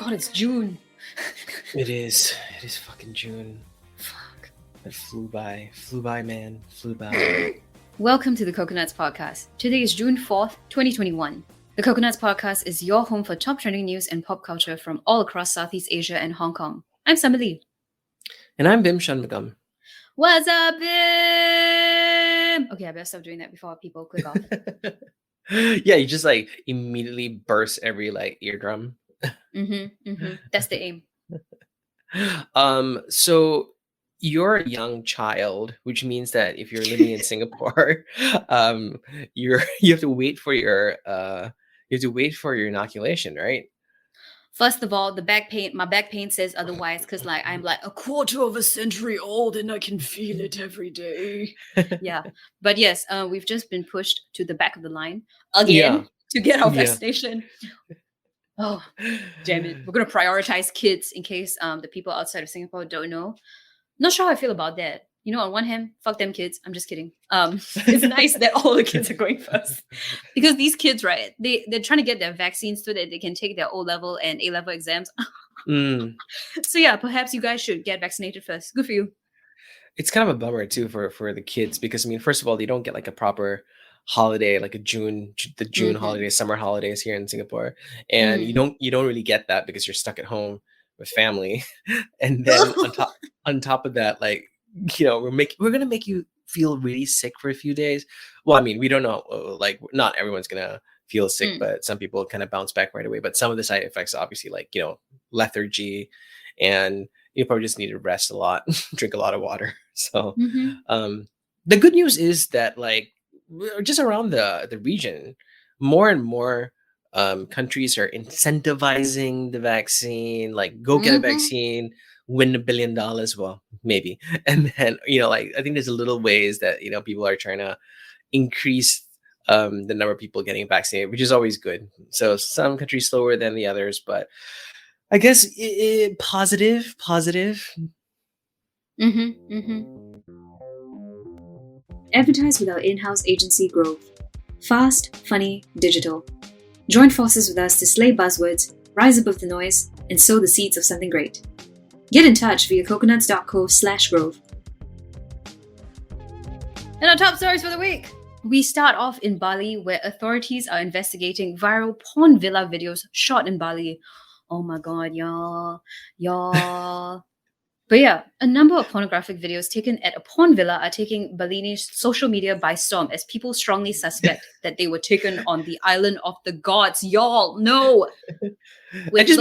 God, it's June. It is fucking June. Fuck. It flew by, man, flew by. Welcome to the Coconuts Podcast. Today is June 4th, 2021. The Coconuts Podcast is your home for top trending news and pop culture from all across Southeast Asia and Hong Kong. I'm Summer Lee. And I'm Bim Shanmugam. What's up, Bim? Okay, I better stop doing that before people click off. Yeah, you just like immediately burst every like eardrum. That's the aim. So you're a young child, which means that if you're living in Singapore, you have to wait for your inoculation, right? First of all, my back pain says otherwise because I'm like a quarter of a century old and I can feel it every day. Yeah. But yes, we've just been pushed to the back of the line again to get our vaccination. Oh, damn it. We're going to prioritize kids in case the people outside of Singapore don't know. Not sure how I feel about that. You know, on one hand, fuck them kids. I'm just kidding. It's nice that all the kids are going first. Because these kids, right, they're trying to get their vaccines so that they can take their O-level and A-level exams. So yeah, perhaps you guys should get vaccinated first. Good for you. It's kind of a bummer too for the kids because I mean, first of all, they don't get like a proper holiday, like the June holidays, summer holidays here in Singapore, and you don't really get that because you're stuck at home with family, and then on top of that, like, you know, we're gonna make you feel really sick for a few days. Well, I mean, we don't know, like, not everyone's gonna feel sick, but some people kind of bounce back right away. But some of the side effects, obviously, like, you know, lethargy, and you probably just need to rest a lot, drink a lot of water. So the good news is that, like, just around the region, more and more countries are incentivizing the vaccine, like, go get a vaccine, win $1 billion. Well, maybe. And then, you know, like, I think there's a little ways that, you know, people are trying to increase the number of people getting vaccinated, which is always good. So some countries slower than the others, but I guess positive. Advertise with our in-house agency Grove. Fast, funny, digital. Join forces with us to slay buzzwords, rise above the noise, and sow the seeds of something great. Get in touch via coconuts.co/grove. And our top stories for the week. We start off in Bali, where authorities are investigating viral porn villa videos shot in Bali. Oh my god, y'all. But yeah, a number of pornographic videos taken at a porn villa are taking Balinese social media by storm as people strongly suspect that they were taken on the island of the gods. Y'all, no! And just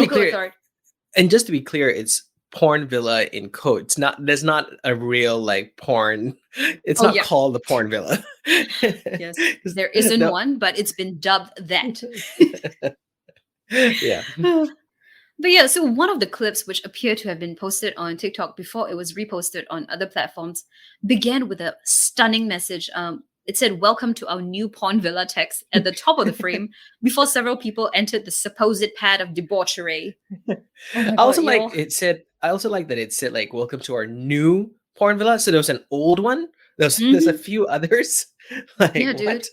to be clear, it's porn villa in quotes. There's not a real like porn. It's not called the porn villa. Yes, there isn't one, but it's been dubbed that. Yeah. But yeah, so one of the clips, which appeared to have been posted on TikTok before it was reposted on other platforms, began with a stunning message. It said, "Welcome to our new porn villa" text at the top of the frame before several people entered the supposed pad of debauchery. I also like that it said, like, "Welcome to our new porn villa." So there was an old one. There's a few others. Like, yeah, dude.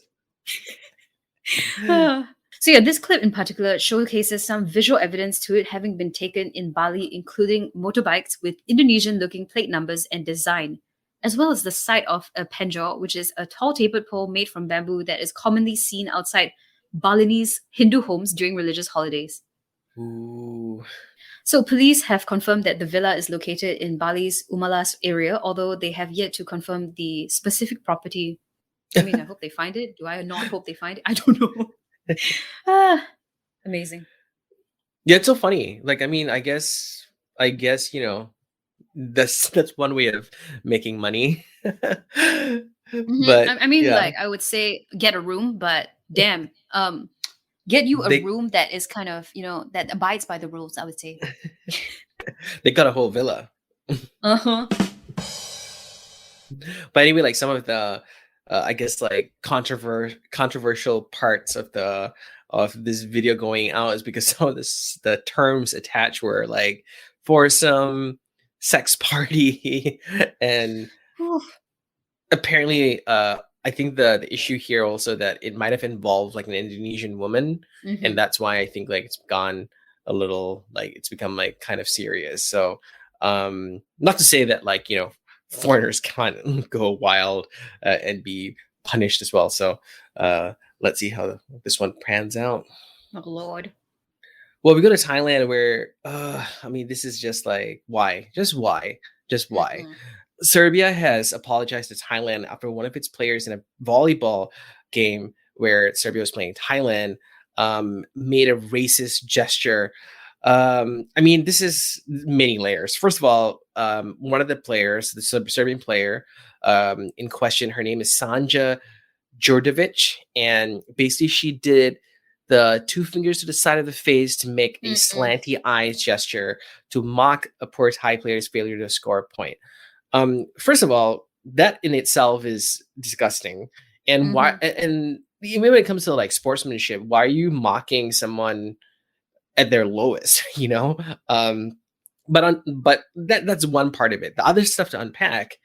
What? So yeah, this clip in particular showcases some visual evidence to it having been taken in Bali, including motorbikes with Indonesian-looking plate numbers and design, as well as the sight of a penjor, which is a tall tapered pole made from bamboo that is commonly seen outside Balinese Hindu homes during religious holidays. Ooh. So police have confirmed that the villa is located in Bali's Umalas area, although they have yet to confirm the specific property. I mean, I hope they find it. Do I not hope they find it? I don't know. Amazing. Yeah, it's so funny. Like, I mean, I guess, you know, that's one way of making money. But I mean, like, I would say get a room, but damn, get you a room that is kind of, you know, that abides by the rules, I would say. They got a whole villa. But anyway, like, some of the I guess, like, controversial parts of this video going out is because some of the terms attached were like foursome, sex party, and apparently I think the issue here also that it might have involved like an Indonesian woman, and that's why I think like it's gone a little like it's become like kind of serious. So not to say that like foreigners can't go wild and be punished as well. So let's see how this one pans out. Oh Lord. Well, we go to Thailand where I mean this is just like why? Just why? Mm-mm. Serbia has apologized to Thailand after one of its players in a volleyball game where Serbia was playing Thailand made a racist gesture. I mean, this is many layers. First of all, one of the players, the Serbian player in question, her name is Sanja Djordjevic, and basically she did the two fingers to the side of the face to make a Mm-mm. slanty eyes gesture to mock a poor Thai player's failure to score a point. First of all, that in itself is disgusting. And why? Mm-hmm. And even when it comes to like sportsmanship, why are you mocking someone at their lowest? But that's one part of it. The other stuff to unpack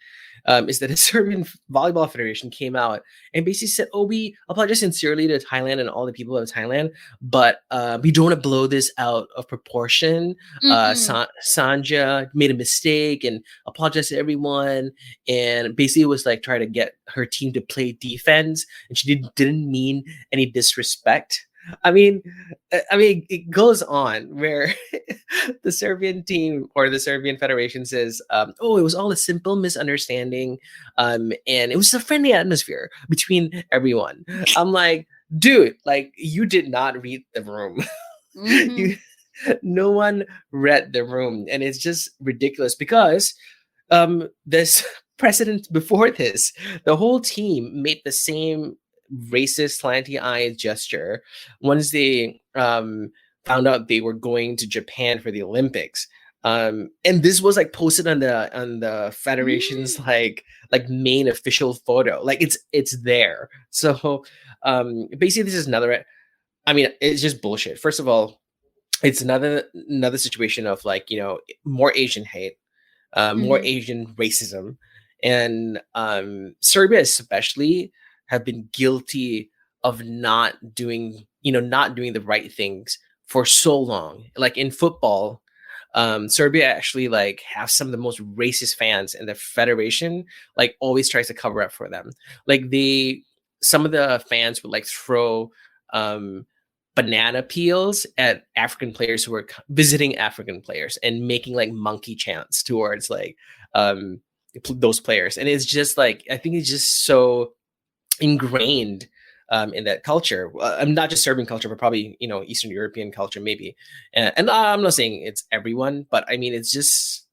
is that the Serbian Volleyball Federation came out and basically said, "Oh, we apologize sincerely to Thailand and all the people of Thailand, but we don't want to blow this out of proportion. Mm-mm. Sanja made a mistake and apologized to everyone, and basically was like trying to get her team to play defense, and she didn't mean any disrespect." I mean, it goes on where the Serbian team or the Serbian Federation says, "Oh, it was all a simple misunderstanding, and it was a friendly atmosphere between everyone." I'm like, dude, like you did not read the room. Mm-hmm. you, no one read the room, and it's just ridiculous because this precedent before this, the whole team made the same racist slanty eye gesture once they found out they were going to Japan for the Olympics. And this was like posted on the federation's like main official photo. Like it's there. So basically this is another, I mean, it's just bullshit. First of all, it's another situation of like, more Asian hate, more Mm-hmm. Asian racism, and Serbia especially have been guilty of not doing the right things for so long. Like in football, Serbia actually like have some of the most racist fans, and the federation like always tries to cover up for them. Like some of the fans would like throw um, banana peels at African players who were visiting African players and making like monkey chants towards like um, those players. And it's just like I think it's just so ingrained in that culture. I'm not just Serbian culture, but probably Eastern European culture maybe. And I'm not saying it's everyone, but I mean it's just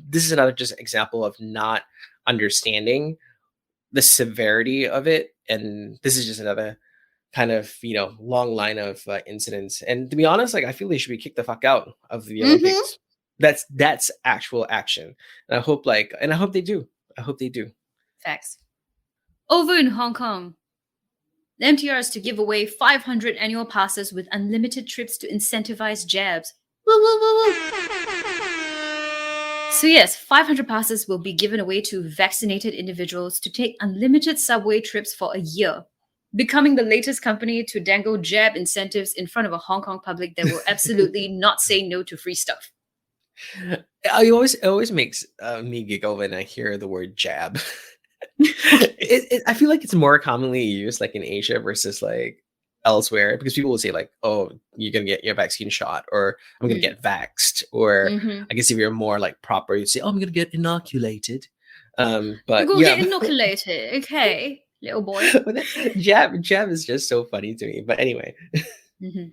this is another just example of not understanding the severity of it, and this is just another kind of long line of incidents. And to be honest, like I feel they should be kicked the fuck out of the Mm-hmm. Olympics. That's actual action, and I hope they do. I hope they do. Facts. Over in Hong Kong, the MTR is to give away 500 annual passes with unlimited trips to incentivize jabs. Woo, woo, woo, woo. So, yes, 500 passes will be given away to vaccinated individuals to take unlimited subway trips for a year, becoming the latest company to dangle jab incentives in front of a Hong Kong public that will absolutely not say no to free stuff. It always makes me giggle when I hear the word jab. I feel like it's more commonly used like in Asia versus like elsewhere, because people will say like, "Oh, you're gonna get your vaccine shot," or "I'm gonna get vaxxed," or Mm-hmm. I guess if you're more like proper, you say, "Oh, I'm gonna get inoculated." You're But going to yeah, get inoculated. Okay, little boy. but jab is just so funny to me. But anyway, Mm-hmm.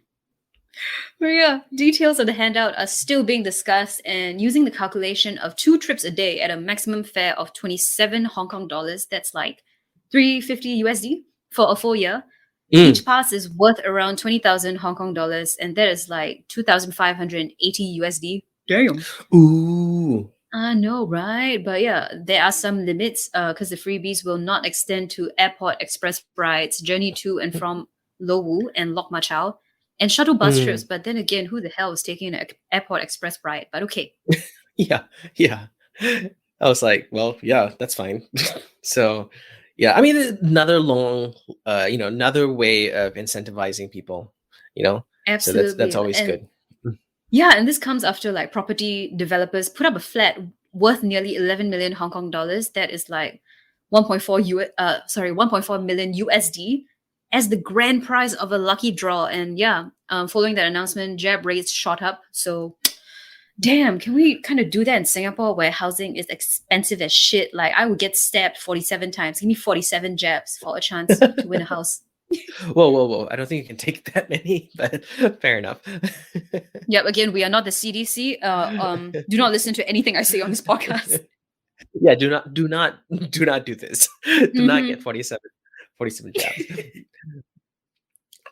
Maria, details of the handout are still being discussed, and using the calculation of 2 trips a day at a maximum fare of 27 Hong Kong dollars, that's like 350 USD for a full year. Each mm, pass is worth around 20,000 Hong Kong dollars, and that is like 2,580 USD. Damn. ooh, I know, right? But yeah, there are some limits because the freebies will not extend to airport express rides, journey to and from Lowu and Lok Ma Chau, and shuttle bus trips. mm, But then again, who the hell is taking an airport express ride? But okay. yeah, yeah. I was like, well, yeah, that's fine. So, yeah, I mean, another another way of incentivizing people, you know. So that's Absolutely. always And good. Yeah, and this comes after like property developers put up a flat worth nearly 11 million Hong Kong dollars. That is like 1.4 million USD as the grand prize of a lucky draw. And yeah, following that announcement, jab rates shot up. So damn, can we kind of do that in Singapore where housing is expensive as shit? Like I would get stabbed 47 times. Give me 47 jabs for a chance to win a house. Whoa, whoa, whoa! I don't think you can take that many, but fair enough. Yep, again, we are not the CDC. Do not listen to anything I say on this podcast. Yeah, do not do this. Do not get Mm-hmm. 47 jabs.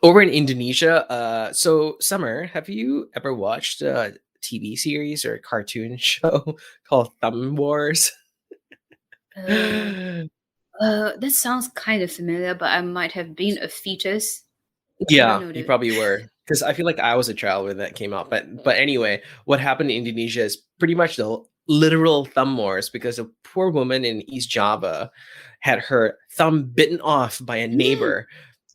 Over in Indonesia, so Summer, have you ever watched a TV series or a cartoon show called Thumb Wars? Uh, that sounds kind of familiar, but I might have been a fetus. I don't Yeah, know, you dude. probably were. Because I feel like I was a child when that came out. But anyway, what happened in Indonesia is pretty much the literal thumb wars because a poor woman in East Java had her thumb bitten off by a Mm. neighbor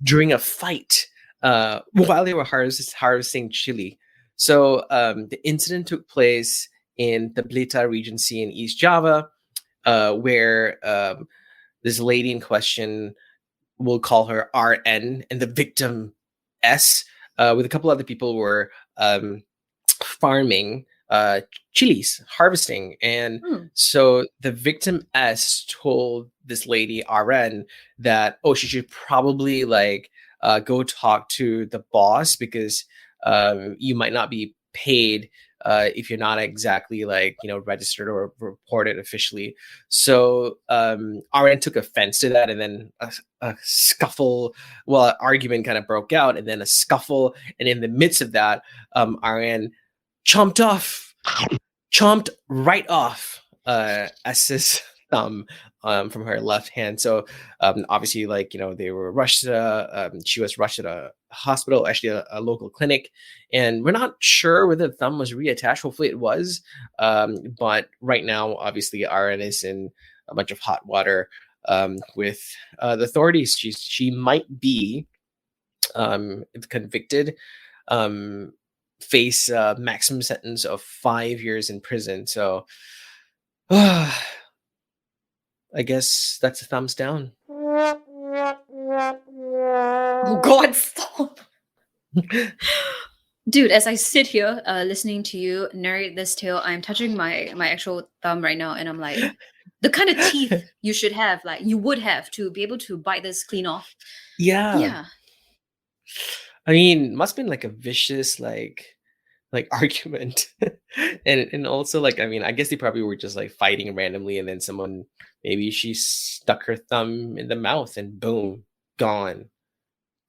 during a fight while they were harvesting chili. So the incident took place in the Blitar Regency in East Java, where this lady in question, we'll call her RN, and the victim S, with a couple other people were farming chilies, harvesting. And Hmm. so the victim S told this lady RN that, oh, she should probably like go talk to the boss because you might not be paid if you're not exactly like registered or reported officially. So RN took offense to that, and then a scuffle, well, an argument kind of broke out, and then a scuffle, and in the midst of that, RN chomped right off S's thumb from her left hand. So obviously, like they were rushed. She was rushed to a hospital, actually a local clinic, and we're not sure whether the thumb was reattached. Hopefully, it was. But right now, obviously, RN is in a bunch of hot water with the authorities. She might be if convicted, um, face a maximum sentence of 5 years in prison. So I guess that's a thumbs down. Oh God, stop. Dude, as I sit here listening to you narrate this tale, I'm touching my actual thumb right now, and I'm like, the kind of teeth you should have, like you would have to be able to bite this clean off. Yeah. Yeah, I mean, must have been like a vicious like argument. And also like I mean, I guess they probably were just like fighting randomly and then someone maybe she stuck her thumb in the mouth and boom, gone.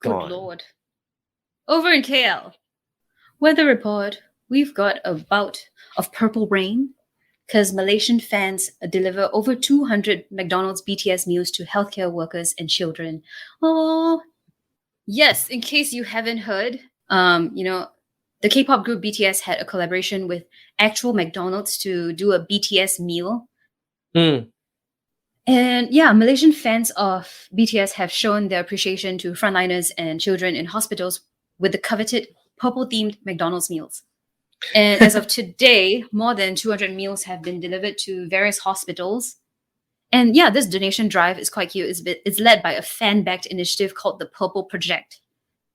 good Gone. lord. Over in KL, weather report. We've got a bout of purple rain because Malaysian fans deliver over 200 McDonald's BTS meals to healthcare workers and children. Oh, yes, in case you haven't heard, the K-pop group BTS had a collaboration with actual McDonald's to do a BTS meal. Hmm. And yeah, Malaysian fans of BTS have shown their appreciation to frontliners and children in hospitals with the coveted purple-themed McDonald's meals. And as of today, more than 200 meals have been delivered to various hospitals. And yeah, this donation drive is quite cute. It's led by a fan-backed initiative called the Purple Project.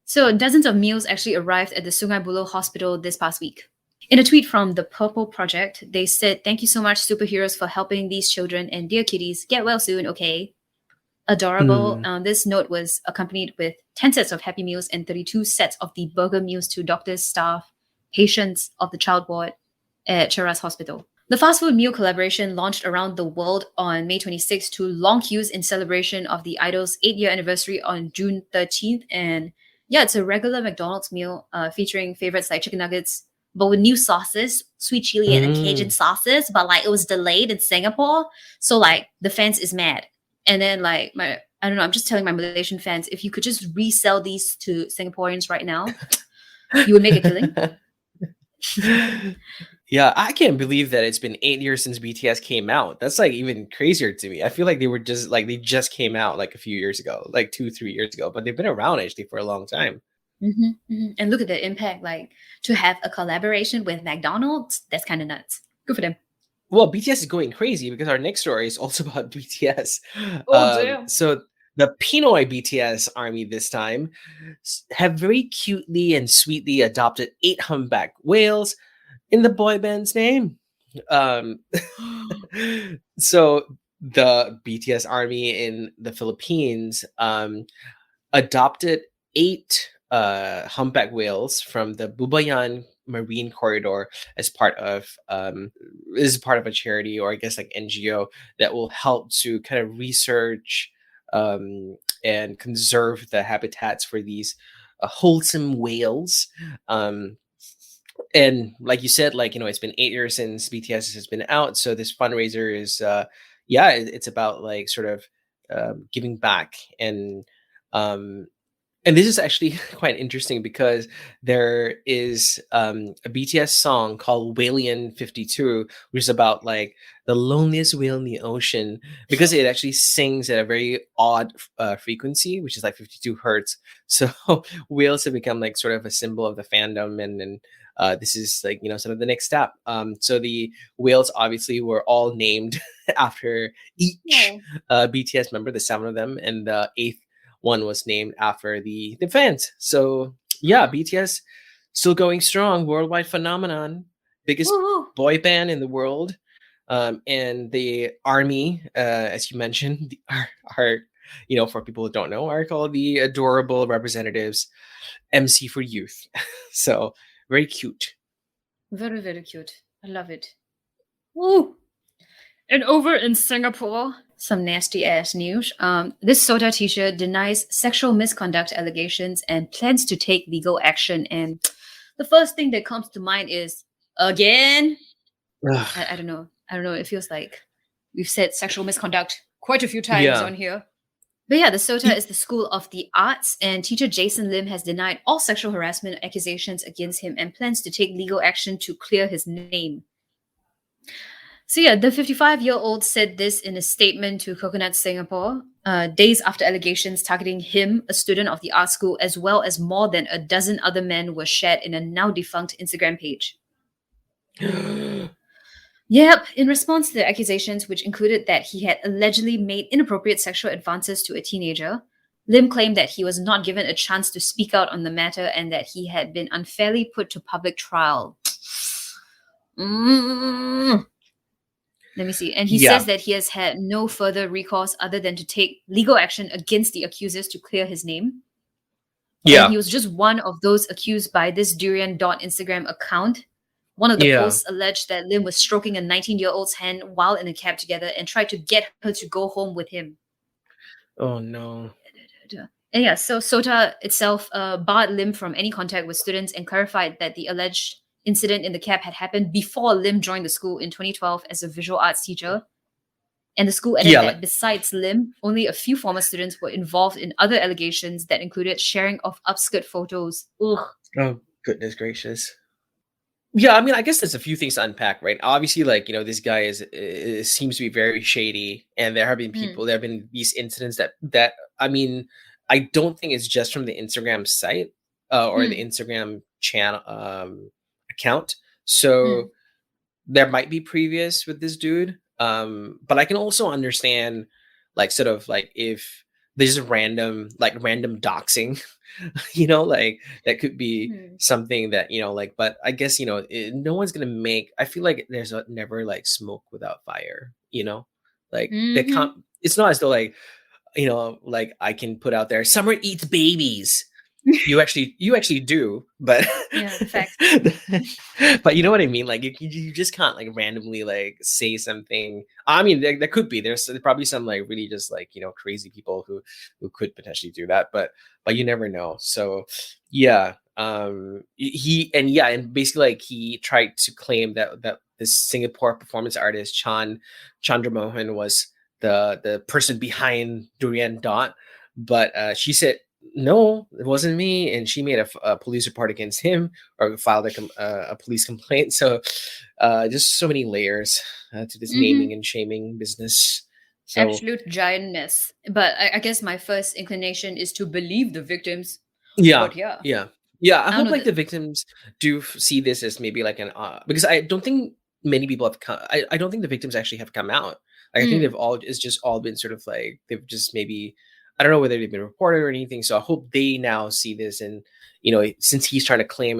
So dozens of meals actually arrived at the Sungai Buloh Hospital this past week. In a tweet from the Purple Project, they said, "Thank you so much, superheroes, for helping these children and dear kitties. Get well soon, okay?" Adorable. Hmm. This note was accompanied with 10 sets of Happy Meals and 32 sets of the burger meals to doctors, staff, patients of the child ward at Cheras Hospital. The fast food meal collaboration launched around the world on May 26th to long queues in celebration of the Idol's 8-year anniversary on June 13th. And yeah, it's a regular McDonald's meal featuring favorites like chicken nuggets, but with new sauces, sweet chili and Cajun Hmm. sauces. But like it was delayed in Singapore, so like the fans is mad. And then like I don't know, I'm just telling my Malaysian fans, if you could just resell these to Singaporeans right now, you would make a killing. Yeah, I can't believe that it's been 8 years since BTS came out. That's like even crazier to me. I feel like they just came out like a few years ago, like 2, 3 years ago, but they've been around actually for a long time. And look at the impact, like to have a collaboration with McDonald's. That's kind of nuts. Good for them. Well, BTS is going crazy because our next story is also about BTS. Oh damn. So the Pinoy BTS army this time have very cutely and sweetly adopted 8 humpback whales in the boy band's name. Um, so the BTS army in the Philippines adopted 8 humpback whales from the Bubayan Marine Corridor as part of a charity, or I guess like NGO, that will help to kind of research and conserve the habitats for these wholesome whales. Um, and like you said, like, it's been 8 years since BTS has been out, so this fundraiser is it's about like sort of giving back. And this is actually quite interesting because there is a BTS song called Whalian 52, which is about like the loneliest whale in the ocean, because it actually sings at a very odd frequency, which is like 52 hertz. So whales have become like sort of a symbol of the fandom. And this is like, sort of the next step. So the whales obviously were all named after each BTS member, the 7 of them, and the 8th one was named after the fans. So yeah, BTS still going strong, worldwide phenomenon, biggest Woo-hoo. boy band in the world. And the army, as you mentioned, are for people who don't know, are called the adorable representatives, MC for youth. So very cute. Very, very cute. I love it. Woo. And over in Singapore, some nasty ass news. This SOTA teacher denies sexual misconduct allegations and plans to take legal action. And the first thing that comes to mind is again. I don't know. I don't know. It feels like we've said sexual misconduct quite a few times Yeah. on here. But yeah, the SOTA is the School of the Arts, and teacher Jason Lim has denied all sexual harassment accusations against him and plans to take legal action to clear his name. So yeah, the 55-year-old said this in a statement to Coconut Singapore, days after allegations targeting him, a student of the art school, as well as more than a dozen other men were shared in a now defunct Instagram page. Yep, in response to the accusations, which included that he had allegedly made inappropriate sexual advances to a teenager, Lim claimed that he was not given a chance to speak out on the matter and that he had been unfairly put to public trial. Let me see. And he Yeah. says that he has had no further recourse other than to take legal action against the accusers to clear his name. Yeah. And he was just one of those accused by this Durian Instagram account. One of the Yeah. posts alleged that Lim was stroking a 19-year-old's hand while in a cab together and tried to get her to go home with him. Oh no. And yeah, so SOTA itself barred Lim from any contact with students and clarified that the alleged incident in the cab had happened before Lim joined the school in 2012 as a visual arts teacher. And the school added that besides Lim, only a few former students were involved in other allegations that included sharing of upskirt photos. Ugh. Oh, goodness gracious. Yeah, I mean, I guess there's a few things to unpack, right? Obviously, like, this guy seems to be very shady, and there have been there have been these incidents that I mean, I don't think it's just from the Instagram site or the Instagram channel account. So there might be previous with this dude, but I can also understand, like, sort of like if there's a random doxing, like that could be something that, like, but I guess, no one's gonna make, I feel like there's never like smoke without fire, like they can't, it's not as though like, like I can put out there, Summer eats babies. You actually do, but yeah, fact. But you know what I mean? Like you just can't like randomly like say something. I mean, there could be, there's probably some like really just like, crazy people who could potentially do that, but you never know. So yeah, and basically like he tried to claim that this Singapore performance artist Chandra Mohan was the person behind Durian Dot, but she said no, it wasn't me, and she made a police report against him, or filed a police complaint. So just so many layers to this naming and shaming business. So absolute giant mess. But I guess my first inclination is to believe the victims. Yeah, But yeah, yeah. I I don't hope know like that. the victims do see this as maybe like an because I don't think many people have come. I don't think the victims actually have come out. Like, I think Mm, they've all it's just all been sort of like they've just maybe I don't know whether they've been reported or anything. So I hope they now see this and since he's trying to claim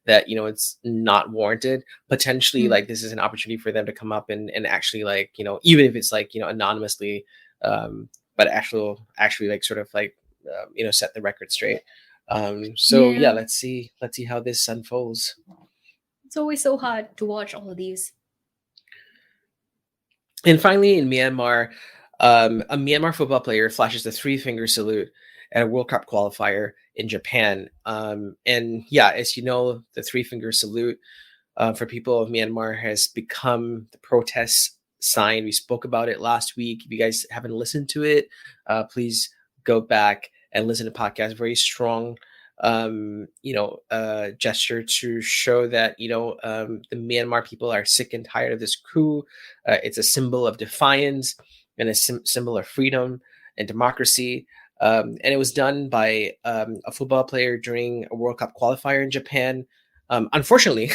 that it's not warranted, potentially mm, like this is an opportunity for them to come up and actually like even if it's like anonymously, um, but actually like sort of like set the record straight. So yeah, yeah, let's see how this unfolds. it's always so hard to watch all of these. And finally, in Myanmar, a Myanmar football player flashes the three-finger salute at a World Cup qualifier in Japan. And yeah, as you know, the three-finger salute for people of Myanmar has become the protest sign. We spoke about it last week. If you guys haven't listened to it, please go back and listen to the podcast. Very strong, gesture to show that the Myanmar people are sick and tired of this coup. It's a symbol of defiance and a symbol of freedom and democracy. And it was done by a football player during a World Cup qualifier in Japan. Unfortunately,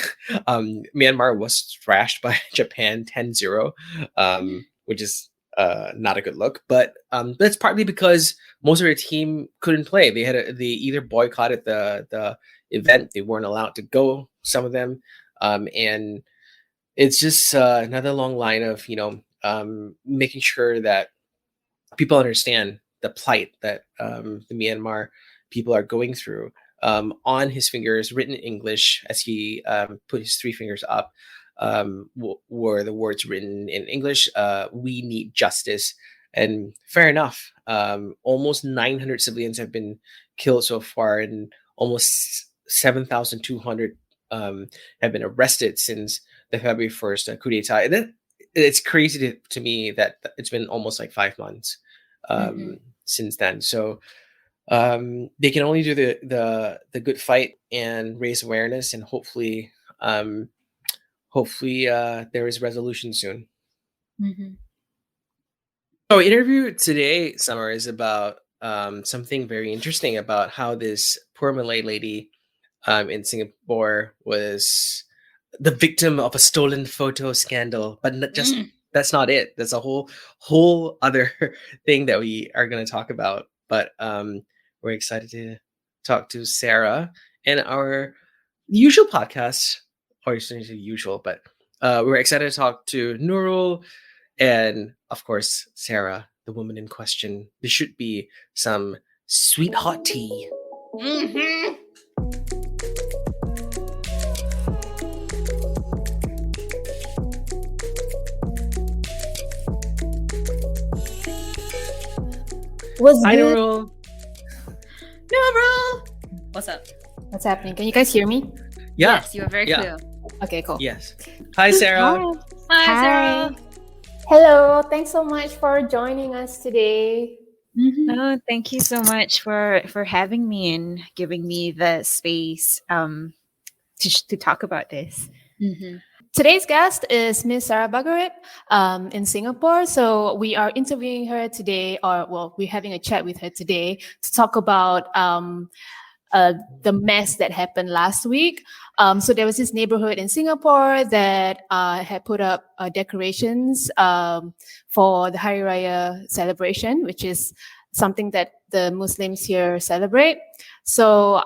Myanmar was thrashed by Japan 10-0, which is not a good look. But that's partly because most of their team couldn't play. They either boycotted the event, they weren't allowed to go. Some of them, and it's just another long line of making sure that people understand the plight that the Myanmar people are going through. On his fingers, written in English, as he put his three fingers up, were the words written in English: "We need justice." And fair enough. Almost 900 civilians have been killed so far, and almost 7,200 have been arrested since the February 1st coup d'état. And then it's crazy to me that it's been almost like 5 months Hmm. since then. So they can only do the good fight and raise awareness, and hopefully there is resolution soon. Hmm. So our interview today, Summer, is about something very interesting about how this poor Malay lady in Singapore was the victim of a stolen photo scandal, but Mm. that's not it. There's a whole other thing that we are going to talk about. But we're excited to talk to Sarah and our usual podcast, or it's not usual, but we're excited to talk to Nurul and of course Sarah, the woman in question. There should be some sweet hot tea. Hmm. What's Hi, good? Nurul. No, bro. What's up? What's happening? Can you guys hear me? Yeah. Yes, you are very Yeah. clear. Okay, cool. Yes. Hi, Sarah. Hi, Hi. Sarah. Hello. Thanks so much for joining us today. Mm-hmm. No, thank you so much for having me and giving me the space to talk about this. Mm-hmm. Today's guest is Miss Sarah Bagarit in Singapore. So we are interviewing her today, or well, we're having a chat with her today to talk about the mess that happened last week. So there was this neighborhood in Singapore that had put up decorations for the Hari Raya celebration, which is something that the Muslims here celebrate. So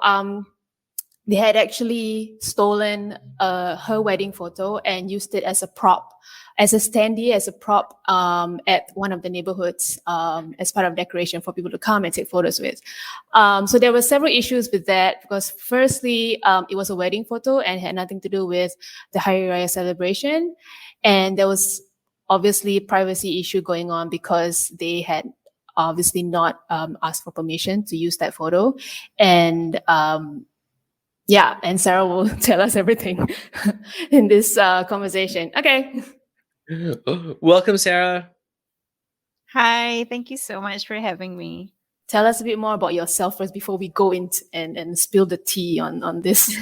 they had actually stolen her wedding photo and used it as a prop, as a standee, as a prop at one of the neighborhoods as part of decoration for people to come and take photos with. So there were several issues with that because firstly, it was a wedding photo and had nothing to do with the Hari Raya celebration. And there was obviously a privacy issue going on because they had obviously not asked for permission to use that photo. And yeah, and Sarah will tell us everything in this conversation. Okay. Welcome, Sarah. Hi, thank you so much for having me. Tell us a bit more about yourself first before we go into and spill the tea on this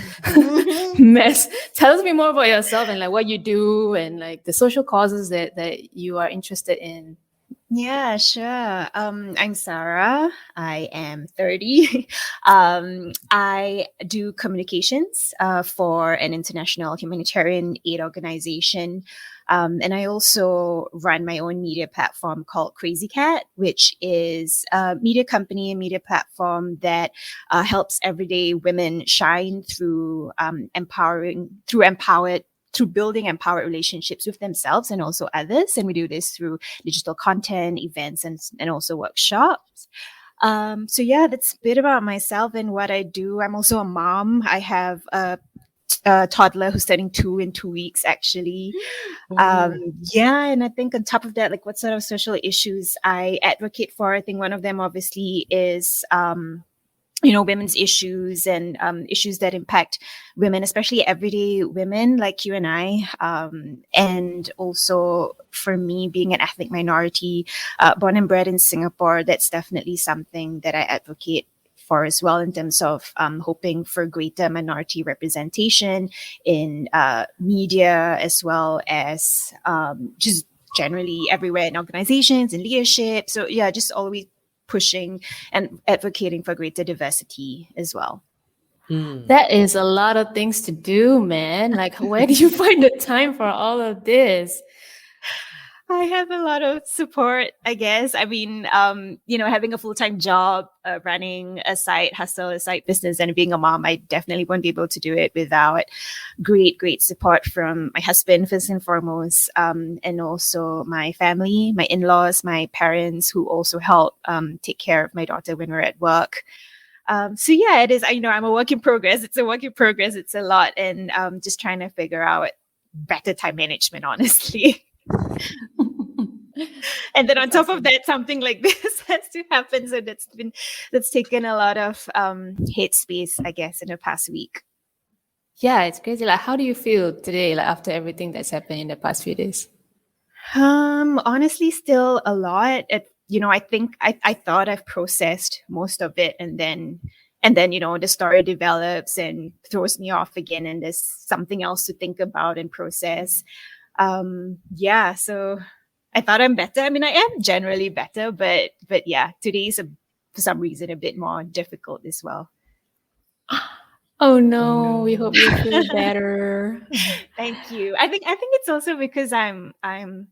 mess. Tell us a bit more about yourself and like what you do and like the social causes that you are interested in. Yeah, sure. I'm Sarah. I am 30. I do communications for an international humanitarian aid organization. And I also run my own media platform called Crazy Cat, which is a media company and media platform that helps everyday women shine through through building empowered relationships with themselves and also others. And we do this through digital content, events, and also workshops. So yeah, that's a bit about myself and what I do. I'm also a mom. I have a toddler who's turning 2 in 2 weeks, actually. Yeah, and I think on top of that, like what sort of social issues I advocate for, I think one of them obviously is women's issues and issues that impact women, especially everyday women like you and I. And also for me, being an ethnic minority, born and bred in Singapore, that's definitely something that I advocate for as well, in terms of hoping for greater minority representation in media, as well as just generally everywhere in organizations and leadership. So yeah, just always pushing and advocating for greater diversity as well. That is a lot of things to do, man. Like, where do you find the time for all of this? I have a lot of support, I guess. I mean, having a full-time job, running a side hustle, a side business, and being a mom, I definitely won't be able to do it without great support from my husband, first and foremost, and also my family, my in-laws, my parents, who also help take care of my daughter when we're at work. So yeah, it is. I'm a work in progress. It's a work in progress. It's a lot, and just trying to figure out better time management, honestly. And then on top of that, something like this has to happen. So that's taken a lot of headspace, I guess, in the past week. Yeah, it's crazy. Like, how do you feel today, like after everything that's happened in the past few days? Honestly, still a lot. I think I thought I've processed most of it, and then the story develops and throws me off again, and there's something else to think about and process. Yeah, so I thought I'm better. I mean, I am generally better, but yeah, today's for some reason a bit more difficult as well. Oh no, we hope you feel better. Thank you. I think it's also because I'm an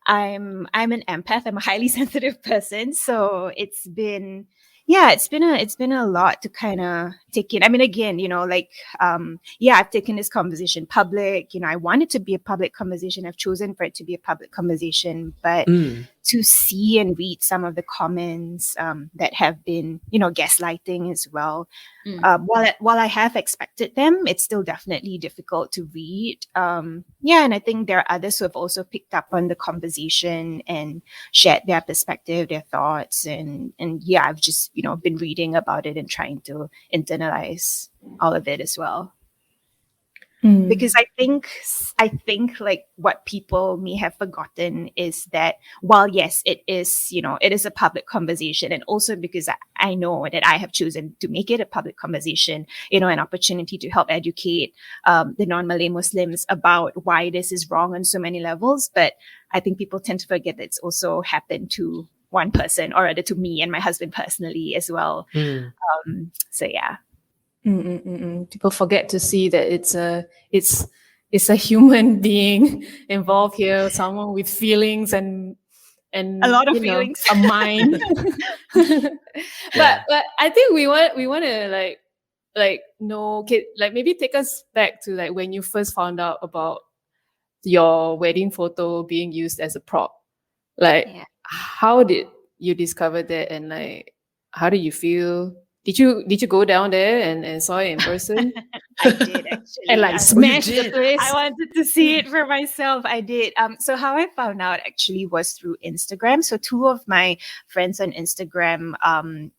empath. I'm a highly sensitive person, so it's been a lot to kind of take in. I mean, again, I've taken this conversation public. I want it to be a public conversation. I've chosen for it to be a public conversation, but to see and read some of the comments that have been, gaslighting as well. While I have expected them, it's still definitely difficult to read. And I think there are others who have also picked up on the conversation and shared their perspective, their thoughts, and yeah, I've just been reading about it and trying to internalize all of it as well. Because I think like what people may have forgotten is that while yes, it is a public conversation, and also because I know that I have chosen to make it a public conversation, an opportunity to help educate the non-Malay Muslims about why this is wrong on so many levels. But I think people tend to forget that it's also happened to one person, or rather to me and my husband personally as well. So yeah. People forget to see that it's a human being involved here, someone with feelings and a lot of feelings, a mind. But I think we want to maybe take us back to like when you first found out about your wedding photo being used as a prop. Like, how did you discover that, and like how do you feel? Did you go down there and saw it in person? I did, actually. And like smash the place. I wanted to see it for myself. I did. So how I found out actually was through Instagram. So two of my friends on Instagram on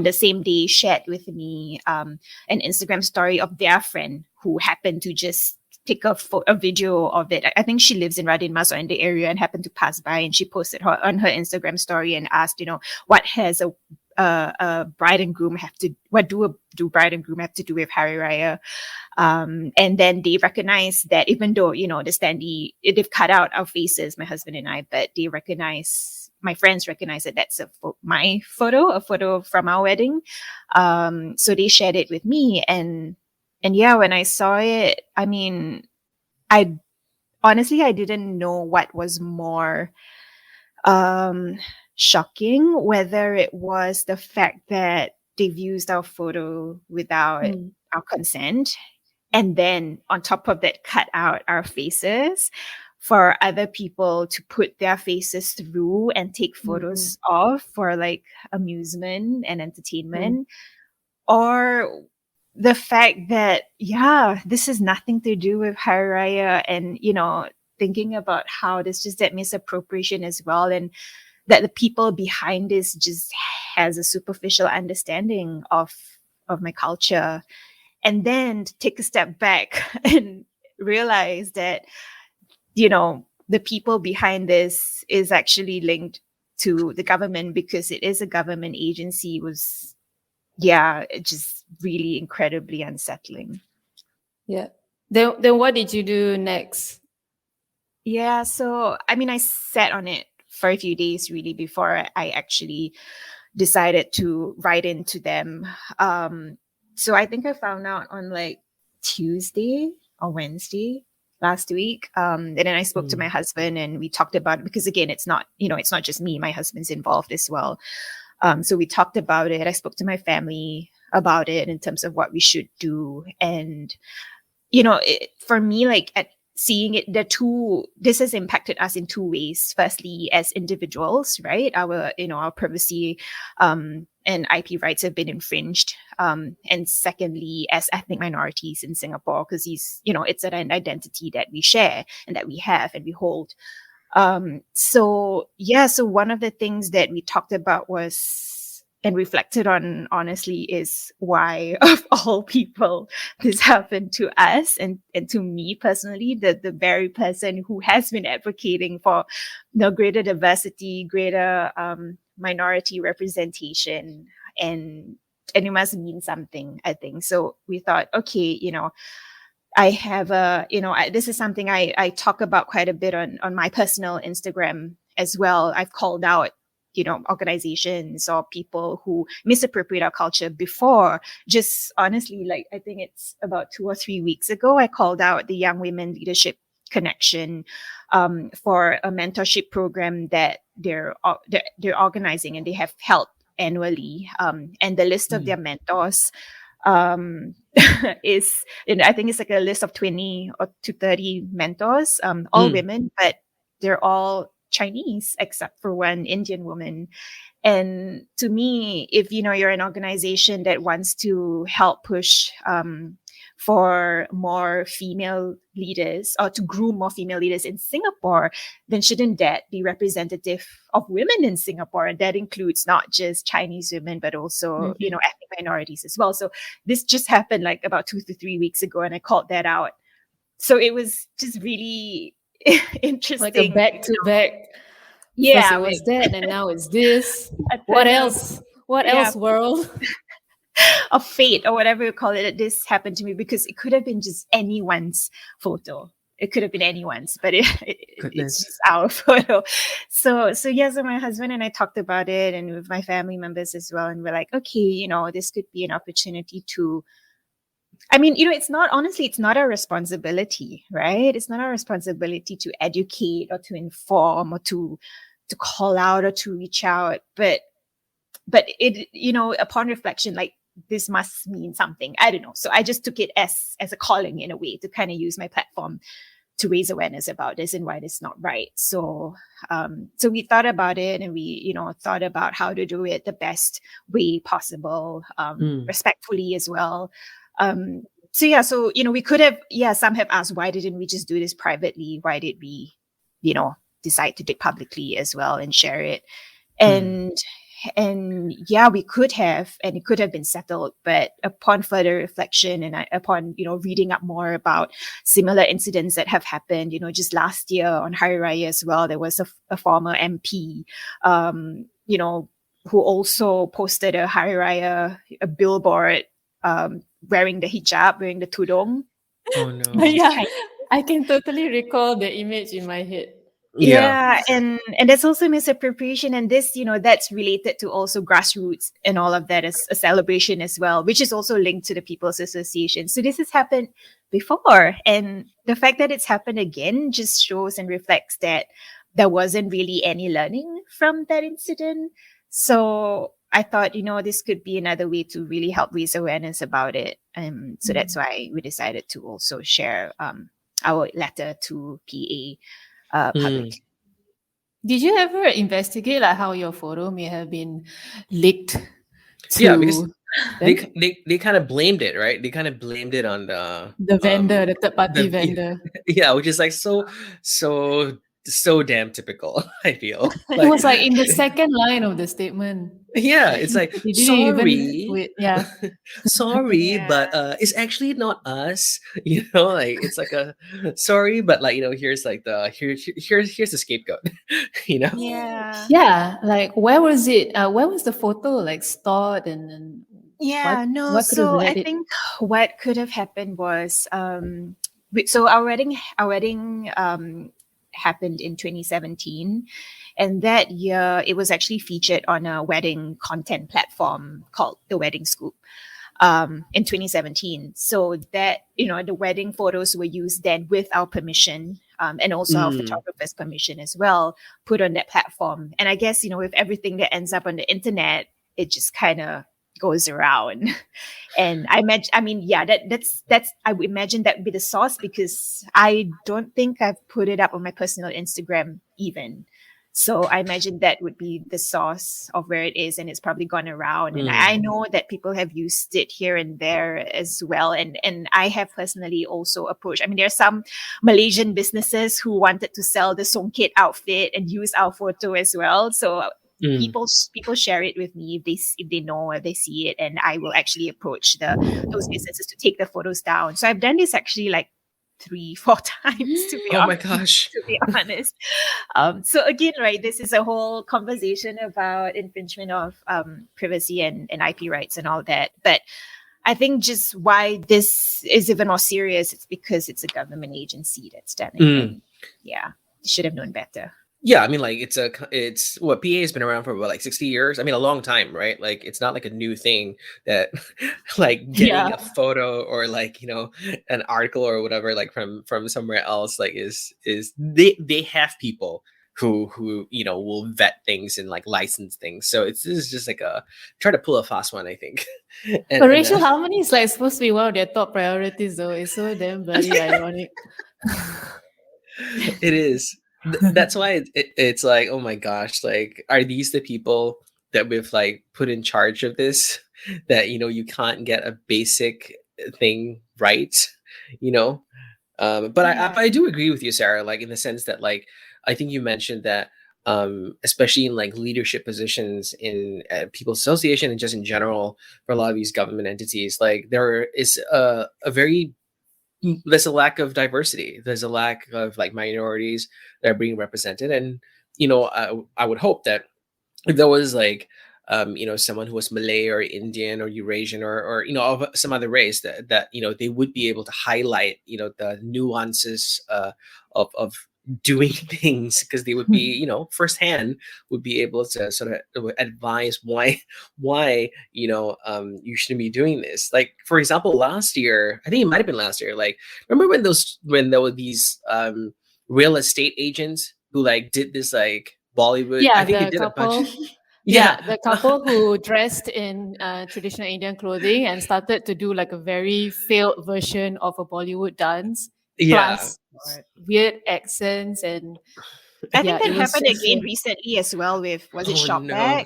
the same day shared with me an Instagram story of their friend who happened to just take a video of it. I think she lives in Radin Mas or in the area and happened to pass by, and she posted on her Instagram story and asked, what has a bride and groom what do bride and groom have to do with Hari Raya? And then they recognize that even though, they've cut out our faces, my husband and I, but they recognize my friends recognized that that's my photo, a photo from our wedding. So they shared it with me, and yeah, when I saw it, I mean, I honestly, I didn't know what was more shocking, whether it was the fact that they've used our photo without our consent, and then on top of that, cut out our faces for other people to put their faces through and take photos of for like amusement and entertainment, or the fact that, yeah, this has nothing to do with Hari Raya, and, you know, thinking about how there's just that misappropriation as well, and that the people behind this just has a superficial understanding of my culture. And then to take a step back and realize that, you know, the people behind this is actually linked to the government because it is a government agency was, yeah, just really incredibly unsettling. Yeah. Then what did you do next? Yeah, so I mean, I sat on it for a few days really before I actually decided to write into them. So I think I found out on like Tuesday or Wednesday last week. And then I spoke to my husband and we talked about it because again, it's not, you know, it's not just me. My husband's involved as well. So we talked about it. I spoke to my family about it in terms of what we should do. And, you know, for me, like at seeing it, this has impacted us in two ways. Firstly, as individuals, right? Our privacy and IP rights have been infringed. And secondly, as ethnic minorities in Singapore, because it's an identity that we share and that we have and we hold. So one of the things that we talked about was and reflected on honestly is why of all people this happened to us and to me personally, the very person who has been advocating for greater diversity, greater minority representation, and it must mean something, I think. So we thought, okay, I have this is something I talk about quite a bit on my personal Instagram as well. I've called out organizations or people who misappropriate our culture before. Just honestly, like I think it's about 2 or 3 weeks ago, I called out the Young Women Leadership Connection for a mentorship program that they're organizing and they have held annually. And the list of their mentors is, I think it's like a list of 20 or to 30 mentors, all women, but they're all Chinese except for one Indian woman. And to me, if you're an organization that wants to help push for more female leaders or to groom more female leaders in Singapore, then shouldn't that be representative of women in Singapore? And that includes not just Chinese women, but also, ethnic minorities as well. So this just happened like about 2 to 3 weeks ago, and I called that out. So it was just really interesting. Like a back to back. Yeah. First it was that, and now it's this. What else? What else, world? Of fate or whatever you call it, this happened to me because it could have been just anyone's photo. It could have been anyone's, but it's just our photo. So my husband and I talked about it, and with my family members as well. And we're like, okay, this could be an opportunity to, it's not our responsibility, right? It's not our responsibility to educate or to inform or to call out or to reach out. But it, upon reflection, like, this must mean something. I don't know. So I just took it as a calling in a way to kind of use my platform to raise awareness about this and why this is not right. So we thought about it, and we, thought about how to do it the best way possible, respectfully as well. So we could have, some have asked, why didn't we just do this privately? Why did we, decide to do it publicly as well and share it? And we could have, and it could have been settled, but upon further reflection and upon, reading up more about similar incidents that have happened, just last year on Hari Raya as well, there was a former MP, who also posted a Hari Raya, a billboard, wearing the hijab, wearing the tudung. Oh no. Yeah, I can totally recall the image in my head. Yeah. Yeah, and that's also misappropriation, and this, that's related to also grassroots and all of that as a celebration as well, which is also linked to the People's Association. So this has happened before, and the fact that it's happened again just shows and reflects that there wasn't really any learning from that incident. So I thought, this could be another way to really help raise awareness about it. So that's why we decided to also share our letter to PA public. Did you ever investigate like how your photo may have been leaked Yeah, because to them? they kind of blamed it, right? They kind of blamed it on The vendor, the third party the vendor. yeah, which is like so damn typical. I feel It was like in the second line of the statement. yeah, Like it's like he didn't even sorry, wait. Yeah. sorry, Yeah. but it's actually not us. Like it's like a sorry, but like here's like here's the scapegoat. you know. Yeah. Yeah. Like where was it? Where was the photo like stored and Yeah, no. what could have So I led it? think what could have happened was so our wedding happened in 2017, and that year it was actually featured on a wedding content platform called The Wedding Scoop in 2017. So that the wedding photos were used then with our permission, and also our photographer's permission as well, put on that platform. And I guess with everything that ends up on the internet, it just kind of goes around. And that's I would imagine that would be the source, because I don't think I've put it up on my personal Instagram even. So I imagine that would be the source of where it is, and it's probably gone around. And I know that people have used it here and there as well. And I have personally also approached. I mean, there are some Malaysian businesses who wanted to sell the Songket outfit and use our photo as well. So people share it with me if they know or they see it, and I will actually approach those businesses to take the photos down. So I've done this actually like 3-4 times, to be Oh my honest. gosh. To be honest. So again, right, this is a whole conversation about infringement of privacy and IP rights and all that. But I think just why this is even more serious, it's because it's a government agency that's done it. And yeah, they should have known better. Yeah, I mean, like it's what PA has been around for what, like 60 years. I mean, a long time, right? Like it's not like a new thing that like getting a photo or like an article or whatever like from somewhere else like is they have people who will vet things and like license things. So this is just like a try to pull a fast one, I think. But racial harmony is like supposed to be one of their top priorities, though. It's so damn bloody ironic. It is. That's why it's like, oh my gosh, like are these the people that we've like put in charge of this, that you can't get a basic thing right, but I do agree with you, Sarah, like in the sense that like I think you mentioned that especially in like leadership positions in People's Association and just in general for a lot of these government entities, like there is there's a lack of diversity. There's a lack of like minorities that are being represented. And, I would hope that if there was like, someone who was Malay or Indian or Eurasian or of some other race that they would be able to highlight, the nuances of doing things, because they would be, firsthand would be able to sort of advise why you shouldn't be doing this. Like, for example, last year, I think it might have been last year, like remember when there were these real estate agents who like did this like Bollywood, I think they did a bunch. Yeah, the couple who dressed in traditional Indian clothing and started to do like a very failed version of a Bollywood dance. Yeah. Plus weird accents. And I think that happened again recently as well with, was it Shopback?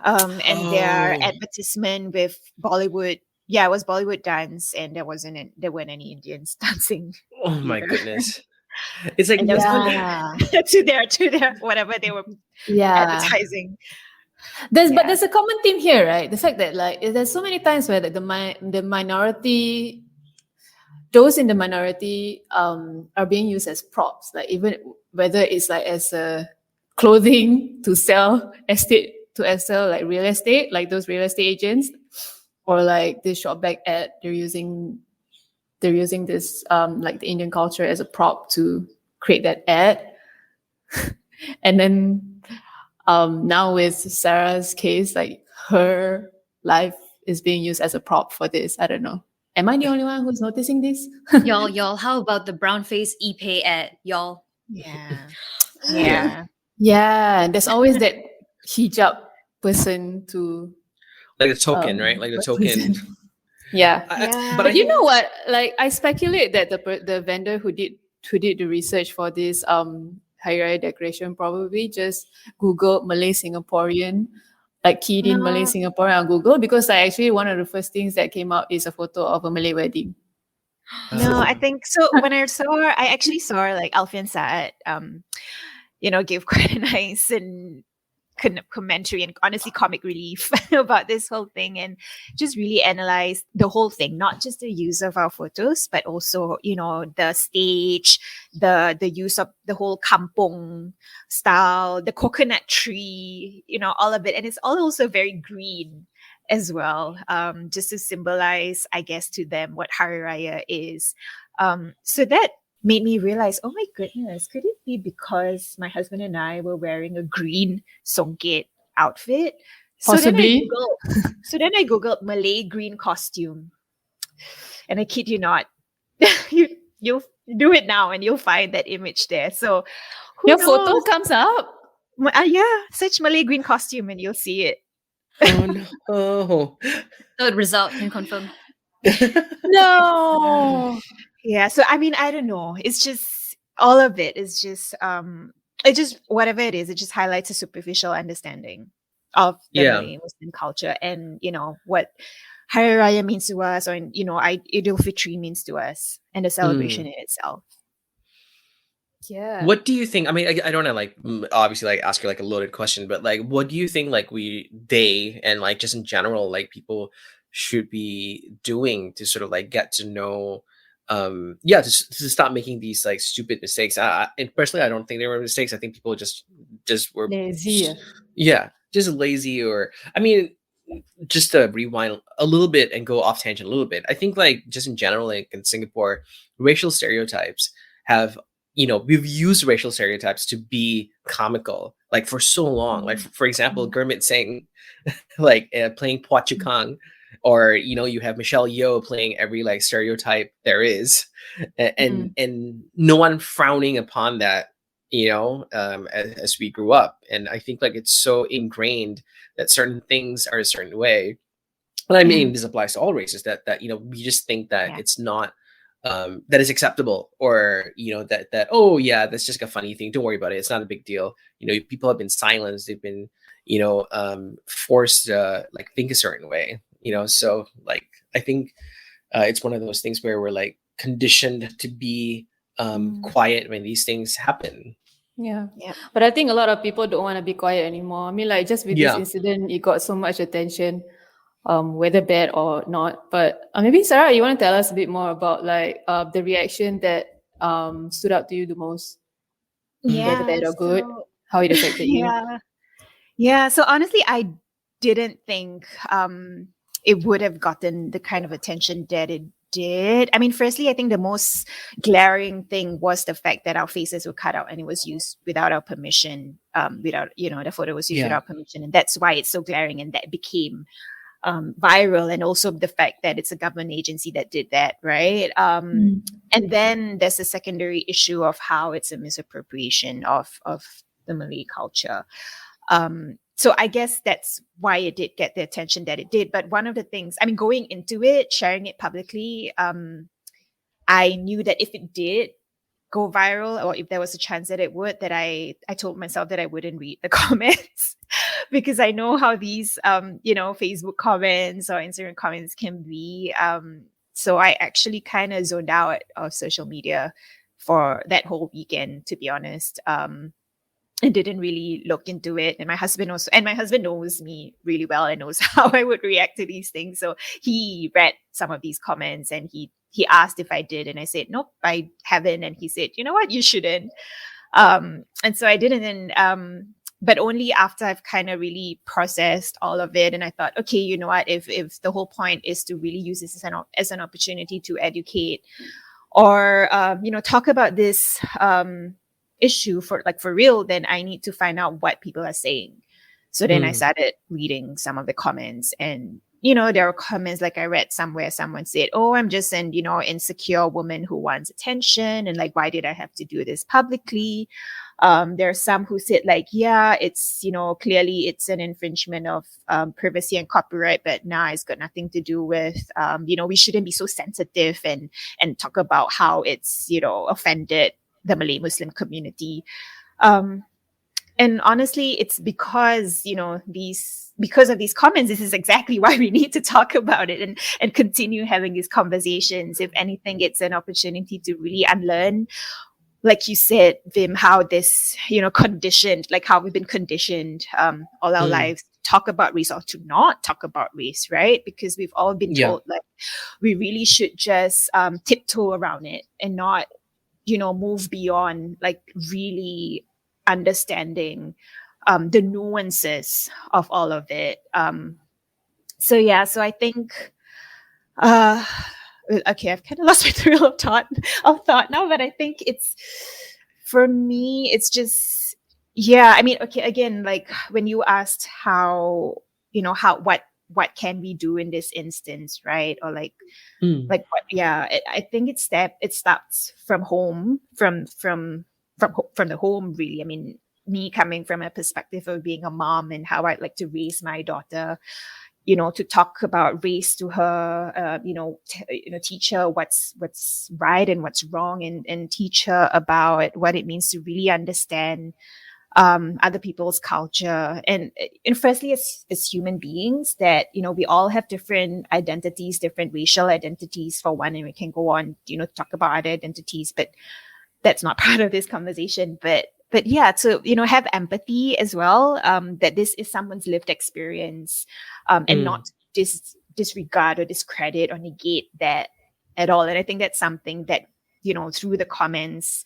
No. And their advertisement with Bollywood. Yeah, it was Bollywood dance, and there weren't any Indians dancing. Oh my goodness. It's like to their whatever they were advertising. But there's a common theme here, right? The fact that like there's so many times where like the minority, those in the minority are being used as props, like even whether it's like as a clothing to sell like real estate, like those real estate agents, or like this Shopback ad, they're using this like the Indian culture as a prop to create that ad. And then now with Sarah's case, like her life is being used as a prop for this. I don't know. Am I the only one who's noticing this? Y'all, how about the brown face ePay ad, y'all? Yeah. Yeah. Yeah. Yeah, there's always that hijab person to Like the token, right? Like the token. Yeah. Yeah. But But I you think know what? Like I speculate that the vendor who did the research for this Hari Raya decoration probably just Googled Malay Singaporean, like keyed in Malay No. Singaporean on Google, because like actually one of the first things that came out is a photo of a Malay wedding. No, I think so. When I actually saw like Alfian Saad, give quite a nice and commentary and honestly comic relief about this whole thing, and just really analyze the whole thing, not just the use of our photos, but also the stage, the use of the whole kampong style, the coconut tree, all of it, and it's all also very green as well, just to symbolize, I guess, to them what Hari Raya is. So that made me realize, oh my goodness, could it be because my husband and I were wearing a green Songket outfit? Possibly. So then I googled Malay green costume, and I kid you not, you'll do it now and you'll find that image there. So who Your knows? photo comes up. Yeah, search Malay green costume and you'll see it. oh no. Third result can confirm. No. Yeah, so I mean, I don't know. It's just all of it is just it just whatever it is, it just highlights a superficial understanding of the Yeah. Malay Muslim culture, and what Hari Raya means to us, or Idul Fitri means to us, and the celebration in itself. Yeah. What do you think? I mean, I don't know, like, obviously, like, ask you like a loaded question, but like, what do you think, like, they, and like, just in general, like, people should be doing to sort of like get to know, to stop making these like stupid mistakes? And personally, I don't think they were mistakes. I think people just were Lazy. yeah, just lazy, or I mean, just to rewind a little bit and go off tangent a little bit. I think like just in general, like in Singapore, racial stereotypes have, we've used racial stereotypes to be comical, like for so long. Like for example, Gurmit Singh, like playing Phua Chikang, or you have Michelle Yeoh playing every like stereotype there is, and no one frowning upon that, as we grew up. And I think like it's so ingrained that certain things are a certain way. And I mean, this applies to all races, that we just think that it's not that is acceptable, or that oh yeah, that's just a funny thing, don't worry about it, it's not a big deal. People have been silenced, they've been forced to like think a certain way, so like I think it's one of those things where we're like conditioned to be quiet when these things happen. Yeah. But I think a lot of people don't want to be quiet anymore. I mean, like just with this incident, it got so much attention, whether bad or not. But maybe Sarah, you want to tell us a bit more about like the reaction that stood out to you the most, whether bad or good, how it affected you. Yeah. So honestly, I didn't think it would have gotten the kind of attention that it did. I mean, firstly, I think the most glaring thing was the fact that our faces were cut out and it was used without our permission. The photo was used without permission, and that's why it's so glaring, and that became viral. And also the fact that it's a government agency that did that, right? And then there's a secondary issue of how it's a misappropriation of the Malay culture. So I guess that's why it did get the attention that it did. But one of the things, I mean, going into it, sharing it publicly, I knew that if it did go viral, or if there was a chance that it would, that I told myself that I wouldn't read the comments because I know how these, Facebook comments or Instagram comments can be. So I actually kind of zoned out of social media for that whole weekend, to be honest. And didn't really look into it. And my husband knows me really well and knows how I would react to these things. So he read some of these comments and he asked if I did. And I said, nope, I haven't. And he said, you know what, you shouldn't. And so I didn't. But only after I've kind of really processed all of it. And I thought, okay, you know what, if the whole point is to really use this as an opportunity to educate or, talk about this, issue for real, then I need to find out what people are saying. So then I started reading some of the comments, and there were comments like I read somewhere someone said, "Oh, I'm just an insecure woman who wants attention, and like, why did I have to do this publicly?" There are some who said like, yeah, it's clearly it's an infringement of privacy and copyright, but nah, it's got nothing to do with we shouldn't be so sensitive and talk about how it's offended the Malay Muslim community. And honestly, it's because because of these comments, this is exactly why we need to talk about it and continue having these conversations. If anything, it's an opportunity to really unlearn, like you said, Vim, how this, conditioned, like how we've been conditioned all our lives to talk about race or to not talk about race, right? Because we've all been told like we really should just tiptoe around it and not, move beyond like really understanding the nuances of all of it. So I think okay, I've kind of lost my trail of thought now, but I think it's, for me, it's just, I mean, okay, again, like when you asked how what can we do in this instance, right? Or like what, I think it starts from home, from the home, really. I mean, me coming from a perspective of being a mom and how I'd like to raise my daughter, to talk about race to her, teach her what's right and what's wrong, and teach her about what it means to really understand other people's culture. And firstly, as human beings, that, we all have different identities, different racial identities for one, and we can go on, talk about other identities, but that's not part of this conversation. But yeah, to have empathy as well, that this is someone's lived experience, and not disregard or discredit or negate that at all. And I think that's something that through the comments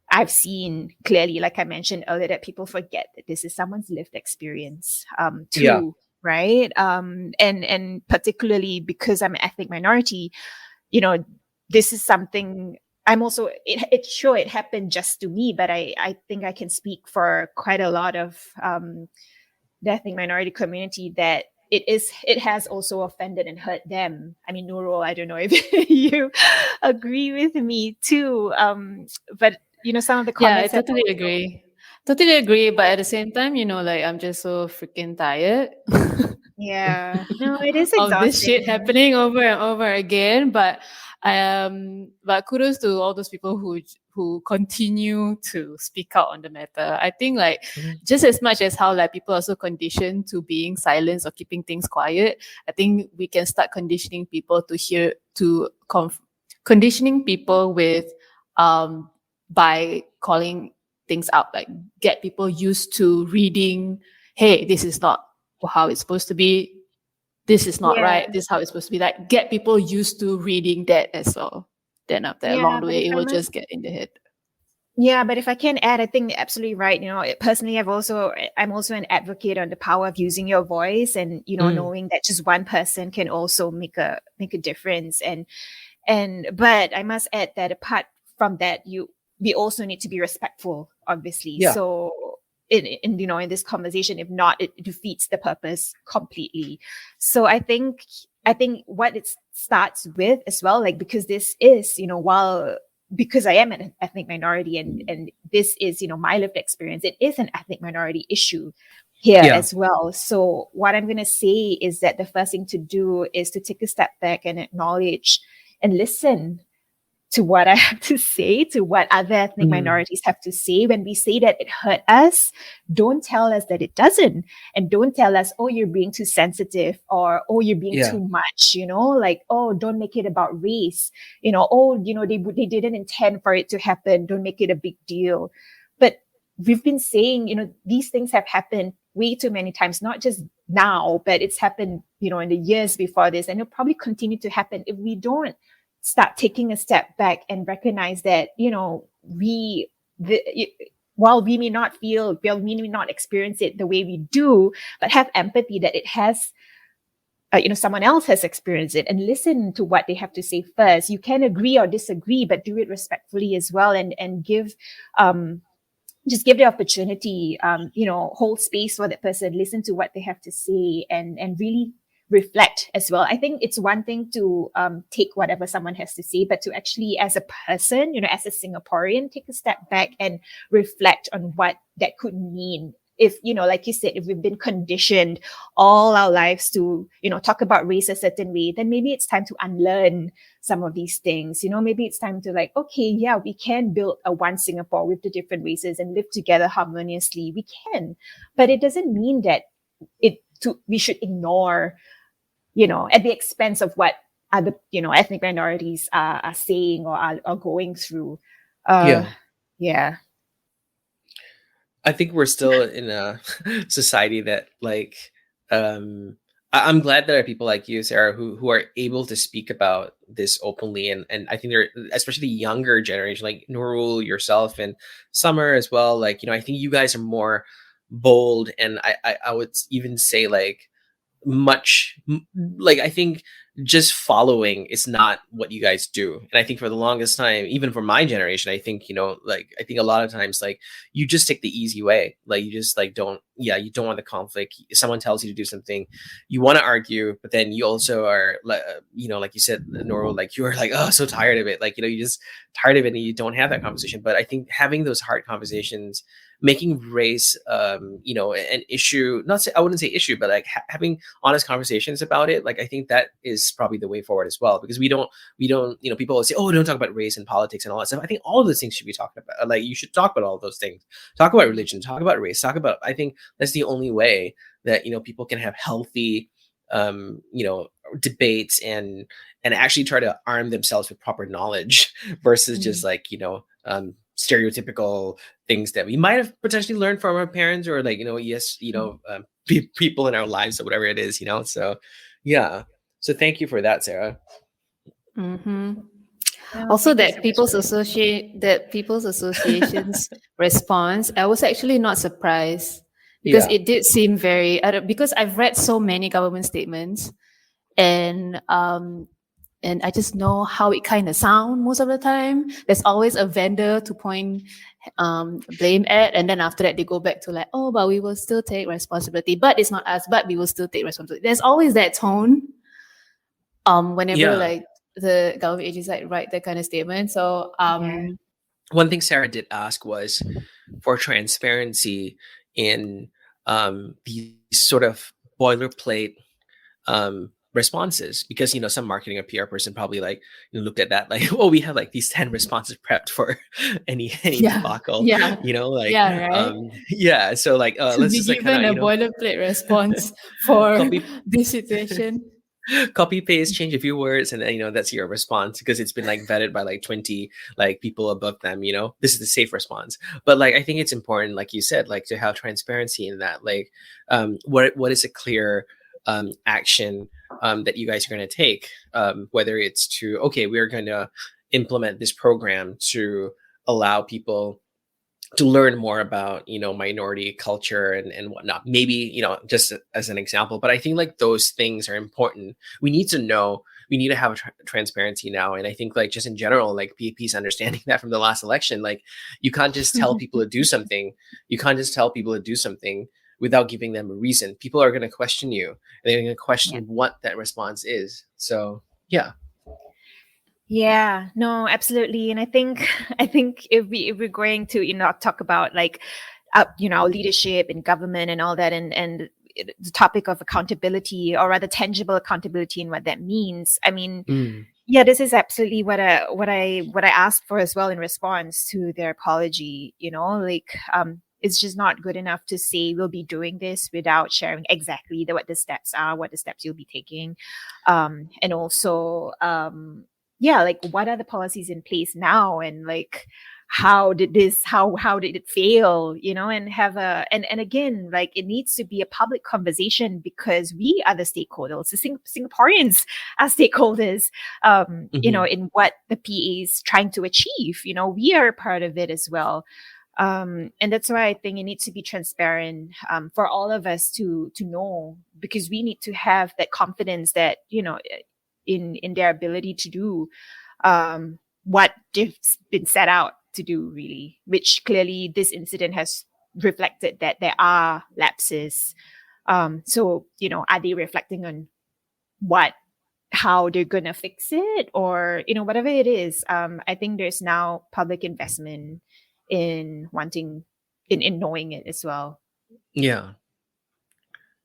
I've seen clearly, like I mentioned earlier, that people forget that this is someone's lived experience too, right? And particularly because I'm an ethnic minority, this is something. I'm also, it happened just to me, but I think I can speak for quite a lot of the ethnic minority community that it has also offended and hurt them. I mean, Nurul, I don't know if you agree with me too, but some of the comments. Yeah, I totally agree. But at the same time, like I'm just so freaking tired. Yeah, no, it is of exhausting. this shit happening over and over again. But kudos to all those people who continue to speak out on the matter. I think like just as much as how like people are so conditioned to being silenced or keeping things quiet, I think we can start conditioning people conditioning people with by calling things out, like get people used to reading, hey, this is not how it's supposed to be, this is not right, this is how it's supposed to be. Like get people used to reading that as well. Then after along the way, it will just get in the head. Yeah, but if I can add, I think absolutely right. Personally, I'm also an advocate on the power of using your voice, and knowing that just one person can also make a difference. But I must add that apart from that, we also need to be respectful, obviously. Yeah. So in this conversation, if not, it defeats the purpose completely. So I think what it starts with as well, like, because this is, because I am an ethnic minority and this is, my lived experience, it is an ethnic minority issue here as well. So what I'm going to say is that the first thing to do is to take a step back and acknowledge and listen to what I have to say, to what other ethnic minorities have to say. When we say that it hurt us, don't tell us that it doesn't. And don't tell us, oh, you're being too sensitive, or, oh, you're being too much, like, oh, don't make it about race, oh, they didn't intend for it to happen. Don't make it a big deal. But we've been saying, these things have happened way too many times, not just now, but it's happened, in the years before this, and it'll probably continue to happen if we don't start taking a step back and recognize that, while we may not experience it the way we do, but have empathy that it has, someone else has experienced it, and listen to what they have to say first. You can agree or disagree, but do it respectfully as well, and give just give the opportunity, hold space for that person, listen to what they have to say, and really reflect as well. I think it's one thing to take whatever someone has to say, but to actually, as a person, as a Singaporean, take a step back and reflect on what that could mean. If, like you said, if we've been conditioned all our lives to, talk about race a certain way, then maybe it's time to unlearn some of these things. Maybe it's time to like, okay, yeah, we can build a one Singapore with the different races and live together harmoniously. We can, but it doesn't mean that we should ignore, at the expense of what other, ethnic minorities are saying or are going through. Yeah. I think we're still in a society that like I'm glad there are people like you, Sarah, who are able to speak about this openly, and I think they're, especially the younger generation, like Nurul, yourself, and Summer as well. Like, I think you guys are more bold, and I would even say like like I think just following is not what you guys do. And I think for the longest time, even for my generation, I think like I think a lot of times like you just take the easy way. Like you just like you don't want the conflict. If someone tells you to do something, you want to argue, but then you also are like like you said, Noro, like you're like, oh, so tired of it, like you just tired of it, and you don't have that conversation. But I think having those hard conversations, making race an issue, I wouldn't say issue, but like having honest conversations about it, like I think that is probably the way forward as well. Because we don't people always say, oh, don't talk about race and politics and all that stuff. I think all of those things should be talked about. Like you should talk about all of those things, talk about religion, talk about race, I think that's the only way that people can have healthy debates and actually try to arm themselves with proper knowledge versus just like stereotypical things that we might have potentially learned from our parents, or like people in our lives or whatever it is. So yeah, so thank you for that, Sarah. Also, that people's association's response, I was actually not surprised, because it did seem very, because I've read so many government statements, and I just know how it kind of sounds most of the time. There's always a vendor to point blame at, and then after that they go back to like, oh, but we will still take responsibility, but it's not us, but we will still take responsibility. There's always that tone whenever like the government agencies like write that kind of statement. So one thing Sarah did ask was for transparency in these sort of boilerplate responses, because some marketing or PR person probably like looked at that like, oh, we have like these 10 responses prepped for any debacle. So like let's just like given a boilerplate response for this situation. Copy paste, change a few words, and then that's your response, because it's been like vetted by like 20 like people above them. This is the safe response. But like I think it's important, like you said, like to have transparency in that. Like what is a clear action that you guys are going to take, whether it's to, okay, we're going to implement this program to allow people to learn more about minority culture and whatnot, maybe just as an example. But I think like those things are important. We need to know, we need to have a transparency now. And I think like just in general, like PAP's understanding that from the last election, like you can't just tell people to do something. You can't just tell people to do something without giving them a reason. People are going to question you, and they're going to question what that response is. So yeah, no, absolutely. And I think if we're going to talk about like our leadership and government and all that, and the topic of accountability, or rather tangible accountability, and what that means, I mean, this is absolutely what I asked for as well in response to their apology. It's just not good enough to say we'll be doing this without sharing exactly what the steps are, what the steps you'll be taking, and also like what are the policies in place now, and like how did it fail, and have and again, like it needs to be a public conversation, because we are the stakeholders. The Singaporeans are stakeholders in what the PA is trying to achieve. We are a part of it as well. And that's why I think it needs to be transparent for all of us to know, because we need to have that confidence that in their ability to do what they've been set out to do, really, which clearly this incident has reflected that there are lapses. So, are they reflecting on how they're gonna fix it, or whatever it is? I think there's now public investment in wanting in knowing it as well. Yeah,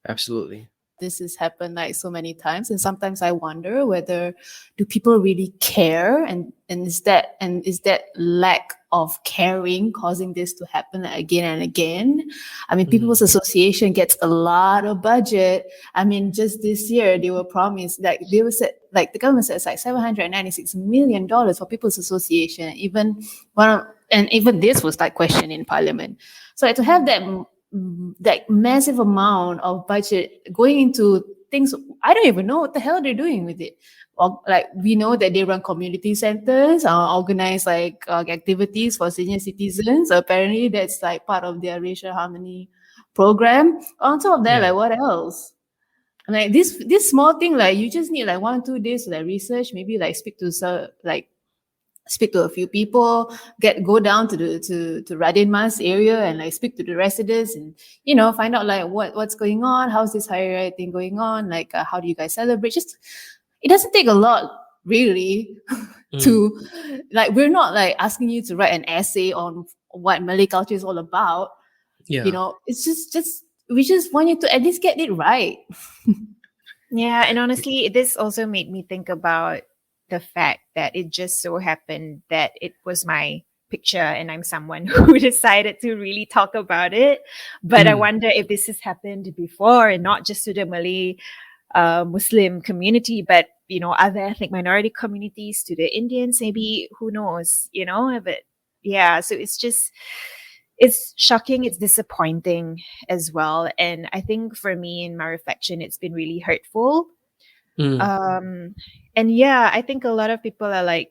absolutely. This has happened like so many times, and sometimes I wonder whether do people really care, and is that lack of caring causing this to happen again and again? I mean, People's Association gets a lot of budget. I mean, just this year they were promised, like they were said, like the government says, like $796 million for People's Association. Even this was like questioned in Parliament. So like, to have that massive amount of budget going into things, I don't even know what the hell they're doing with it. Or, like, we know that they run community centers, organize like activities for senior citizens. Apparently that's like part of their racial harmony program. On top of that, like, what else? Like this small thing, like you just need like 1-2 days to like research, maybe like speak to a few people, go down to Radin Mas area and like speak to the residents and find out like what's going on, how's this Hari Raya thing going on, like how do you guys celebrate? Just, it doesn't take a lot really to, like, we're not like asking you to write an essay on what Malay culture is all about. It's just we just want you to at least get it right. Yeah, and honestly, this also made me think about the fact that it just so happened that it was my picture and I'm someone who decided to really talk about it. But I wonder if this has happened before, and not just to the Malay Muslim community, but other ethnic minority communities, to the Indians, maybe, who knows, but yeah, so it's shocking, it's disappointing as well. And I think for me, in my reflection, it's been really hurtful. And yeah, I think a lot of people are like,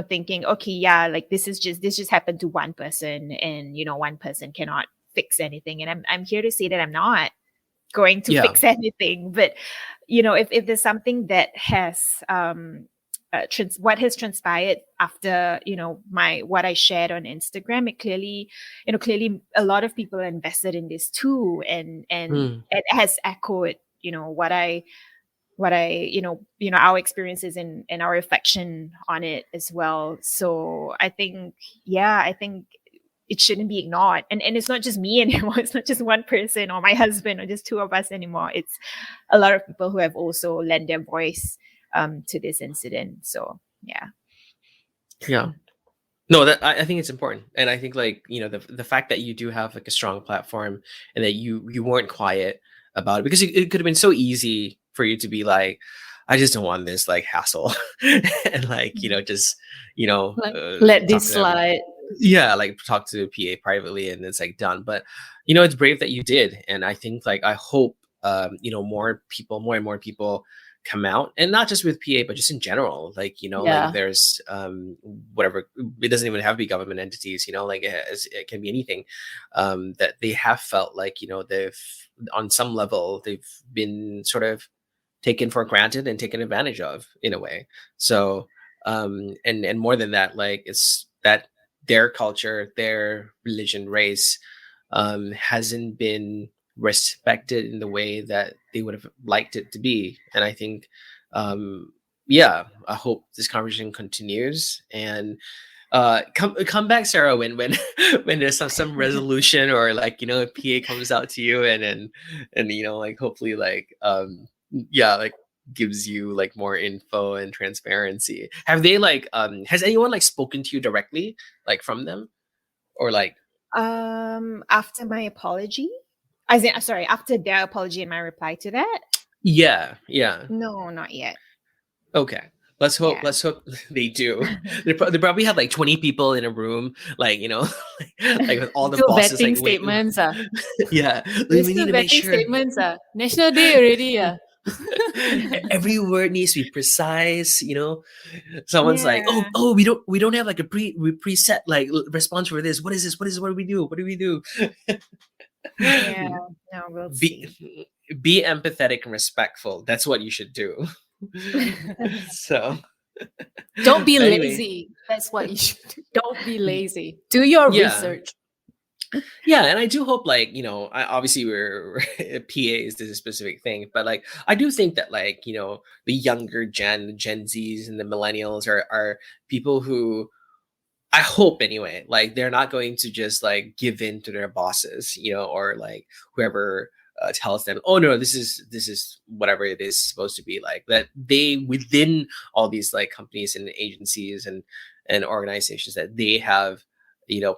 thinking, okay, yeah, like this just happened to one person, and one person cannot fix anything. And I'm here to say that I'm not going to fix anything. But if there's something that has what has transpired after what I shared on Instagram, it clearly a lot of people are invested in this too, and it has echoed what I our experiences and our reflection on it as well. So I think it shouldn't be ignored, and it's not just me anymore. It's not just one person or my husband or just two of us anymore. It's a lot of people who have also lent their voice to this incident. So yeah. No, that I think it's important, and I think, like, the fact that you do have like a strong platform, and that you weren't quiet about it, because it could have been so easy for you to be like, I just don't want this like hassle, and like just let this slide. Yeah, like talk to PA privately and it's like done. But it's brave that you did, and I think, like, I hope more and more people come out, and not just with PA but just in general, like like there's whatever, it doesn't even have to be government entities, like it can be anything, that they have felt like they've, on some level, they've been sort of taken for granted and taken advantage of in a way. So and more than that, like, it's that their culture, their religion, race hasn't been respected in the way that they would have liked it to be. And I think I hope this conversation continues, and come back, Sarah, when when there's some resolution, or like if PA comes out to you and like hopefully like like gives you like more info and transparency. Have they like has anyone like spoken to you directly, like from them, or like after my apology? Sorry, after their apology and my reply to that? Yeah. No, not yet. Okay. Let's hope they do. They probably have like 20 people in a room, like like with all the bosses like statements. Yeah, we need to make sure statements. National Day already. Every word needs to be precise. Someone's like, oh, we don't have like a preset like response for this. What is this? What do we do? What do we do? Yeah, no, we'll see. Be empathetic and respectful. That's what you should do. So Don't be But anyway, lazy. That's what you should do. Don't be lazy. Do your yeah. research. Yeah, and I do hope, like, obviously we're PAs is a specific thing, but like I do think that, like, the younger the Gen Zs and the millennials are people who, I hope anyway, like they're not going to just like give in to their bosses, or like whoever tells them, oh no, this is whatever it is supposed to be, like that they, within all these like companies and agencies and organizations, that they have,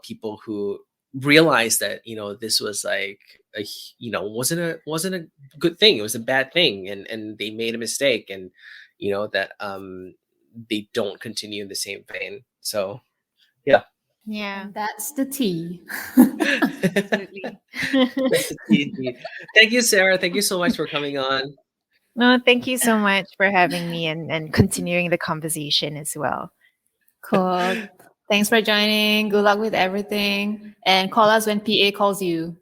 people who realize that, this was like wasn't a good thing. It was a bad thing, and they made a mistake, and that they don't continue in the same vein. So yeah. Yeah. And that's the tea. Absolutely. That's the tea, indeed. Thank you, Sarah. Thank you so much for coming on. No, thank you so much for having me and continuing the conversation as well. Cool. Thanks for joining. Good luck with everything. And call us when PA calls you.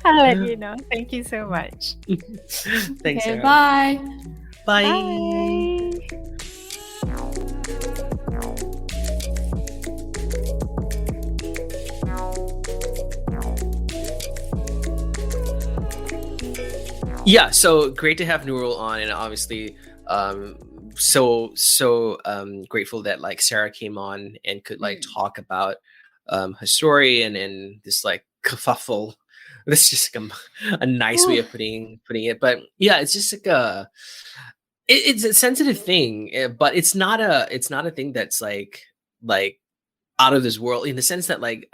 I'll let you know. Thank you so much. Thanks, Okay, Sarah. bye. Bye. Bye. Yeah, so great to have Nurul on, and obviously so grateful that like Sarah came on and could like talk about her story and this like kerfuffle. That's just like a nice way of putting it, but yeah, it's just like it's a sensitive thing, but it's not a thing that's like out of this world, in the sense that like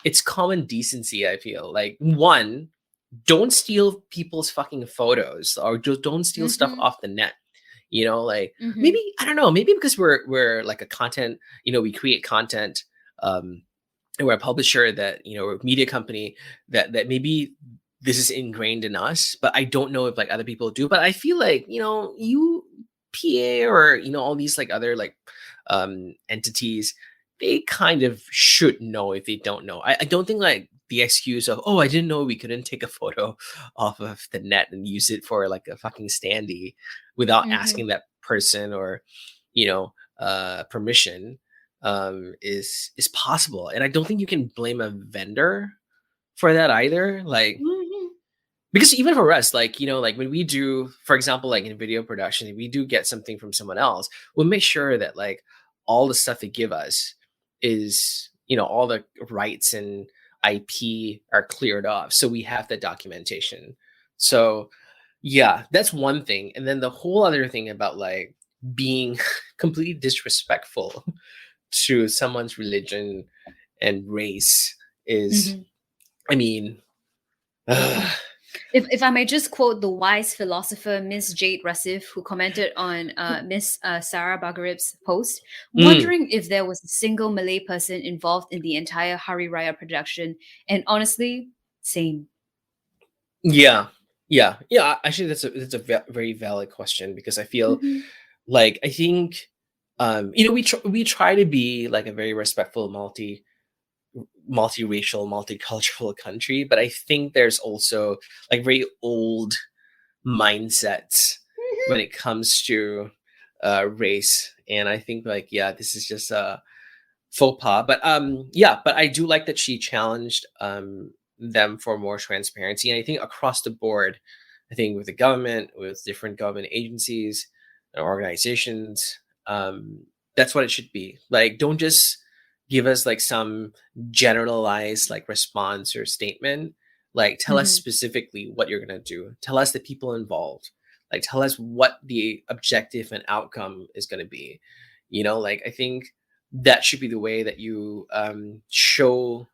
it's common decency. I feel like, one, don't steal people's fucking photos, or just don't steal stuff off the net. Like maybe, I don't know, maybe because we're like a content, we create content, and we're a publisher, that we're a media company, that maybe this is ingrained in us, but I don't know if like other people do. But I feel like, you PA, or all these like other like entities, they kind of should know if they don't know. I don't think like the excuse of, oh, I didn't know we couldn't take a photo off of the net and use it for like a fucking standee without asking that person, or permission, is possible. And I don't think you can blame a vendor for that either. Like, because even for us, like, like when we do, for example, like in video production, if we do get something from someone else, we'll make sure that like all the stuff they give us is, all the rights and IP are cleared off, so we have the documentation. So yeah, that's one thing. And then the whole other thing about like being completely disrespectful to someone's religion and race is, I mean, If I may just quote the wise philosopher Miss Jade Rasif, who commented on Miss Sarah Bagharib's post, wondering if there was a single Malay person involved in the entire Hari Raya production. And honestly, same. Yeah. Actually, that's a very valid question, because I feel like, I think, we try to be like a very respectful, multiracial, multicultural country, but I think there's also like very old mindsets when it comes to race, and I think like, yeah, this is just a faux pas. But but I do like that she challenged them for more transparency, and I think across the board, I think with the government, with different government agencies and organizations, that's what it should be. Like, don't just give us like some generalized like response or statement. Like, tell us specifically what you're going to do. Tell us the people involved. Like, tell us what the objective and outcome is going to be. Like, I think that should be the way that you show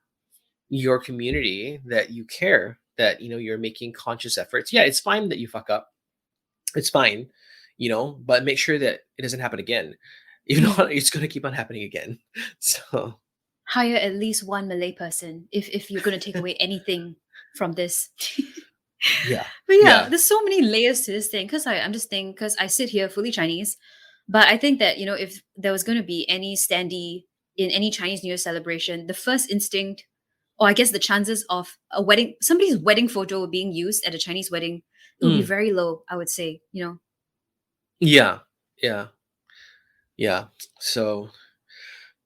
your community that you care, that you're making conscious efforts. Yeah, it's fine that you fuck up. It's fine, but make sure that it doesn't happen again. If not, it's going to keep on happening again. So Hire at least one Malay person if you're going to take away anything from this. yeah. But yeah, there's so many layers to this thing, because I'm just thinking, because I sit here fully Chinese, but I think that, if there was going to be any standee in any Chinese New Year celebration, the first instinct, or I guess the chances of somebody's wedding photo being used at a Chinese wedding, it would be very low, I would say, Yeah, yeah, yeah. So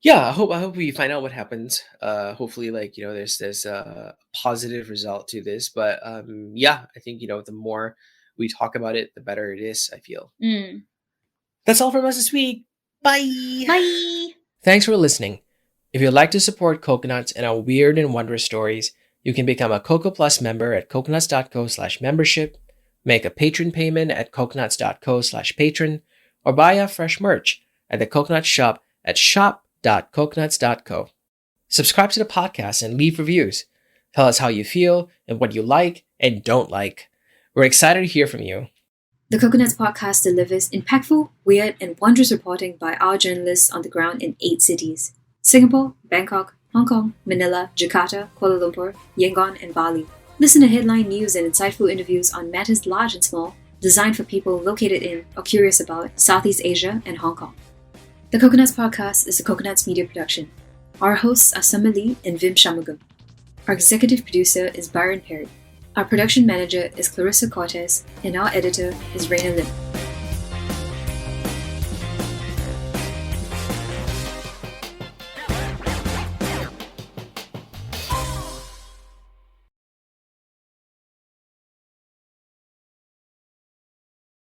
yeah, I hope we find out what happens. Hopefully, like, there's a positive result to this. But yeah, I think the more we talk about it, the better it is. I feel. Mm. That's all from us this week. Bye. Bye. Thanks for listening. If you'd like to support Coconuts and our weird and wondrous stories, you can become a Coco Plus member at coconuts.co/membership, make a patron payment at coconuts.co/patron, or buy our fresh merch at the Coconut Shop at shop.coconuts.co. Subscribe to the podcast and leave reviews. Tell us how you feel and what you like and don't like. We're excited to hear from you. The Coconuts podcast delivers impactful, weird, and wondrous reporting by our journalists on the ground in 8 cities: Singapore, Bangkok, Hong Kong, Manila, Jakarta, Kuala Lumpur, Yangon, and Bali. Listen to headline news and insightful interviews on matters large and small, designed for people located in or curious about Southeast Asia and Hong Kong. The Coconuts podcast is a Coconuts media production. Our hosts are Summer Lee and Vim Shamugam. Our executive producer is Byron Perry. Our production manager is Clarissa Cortez, and our editor is Raina Lim.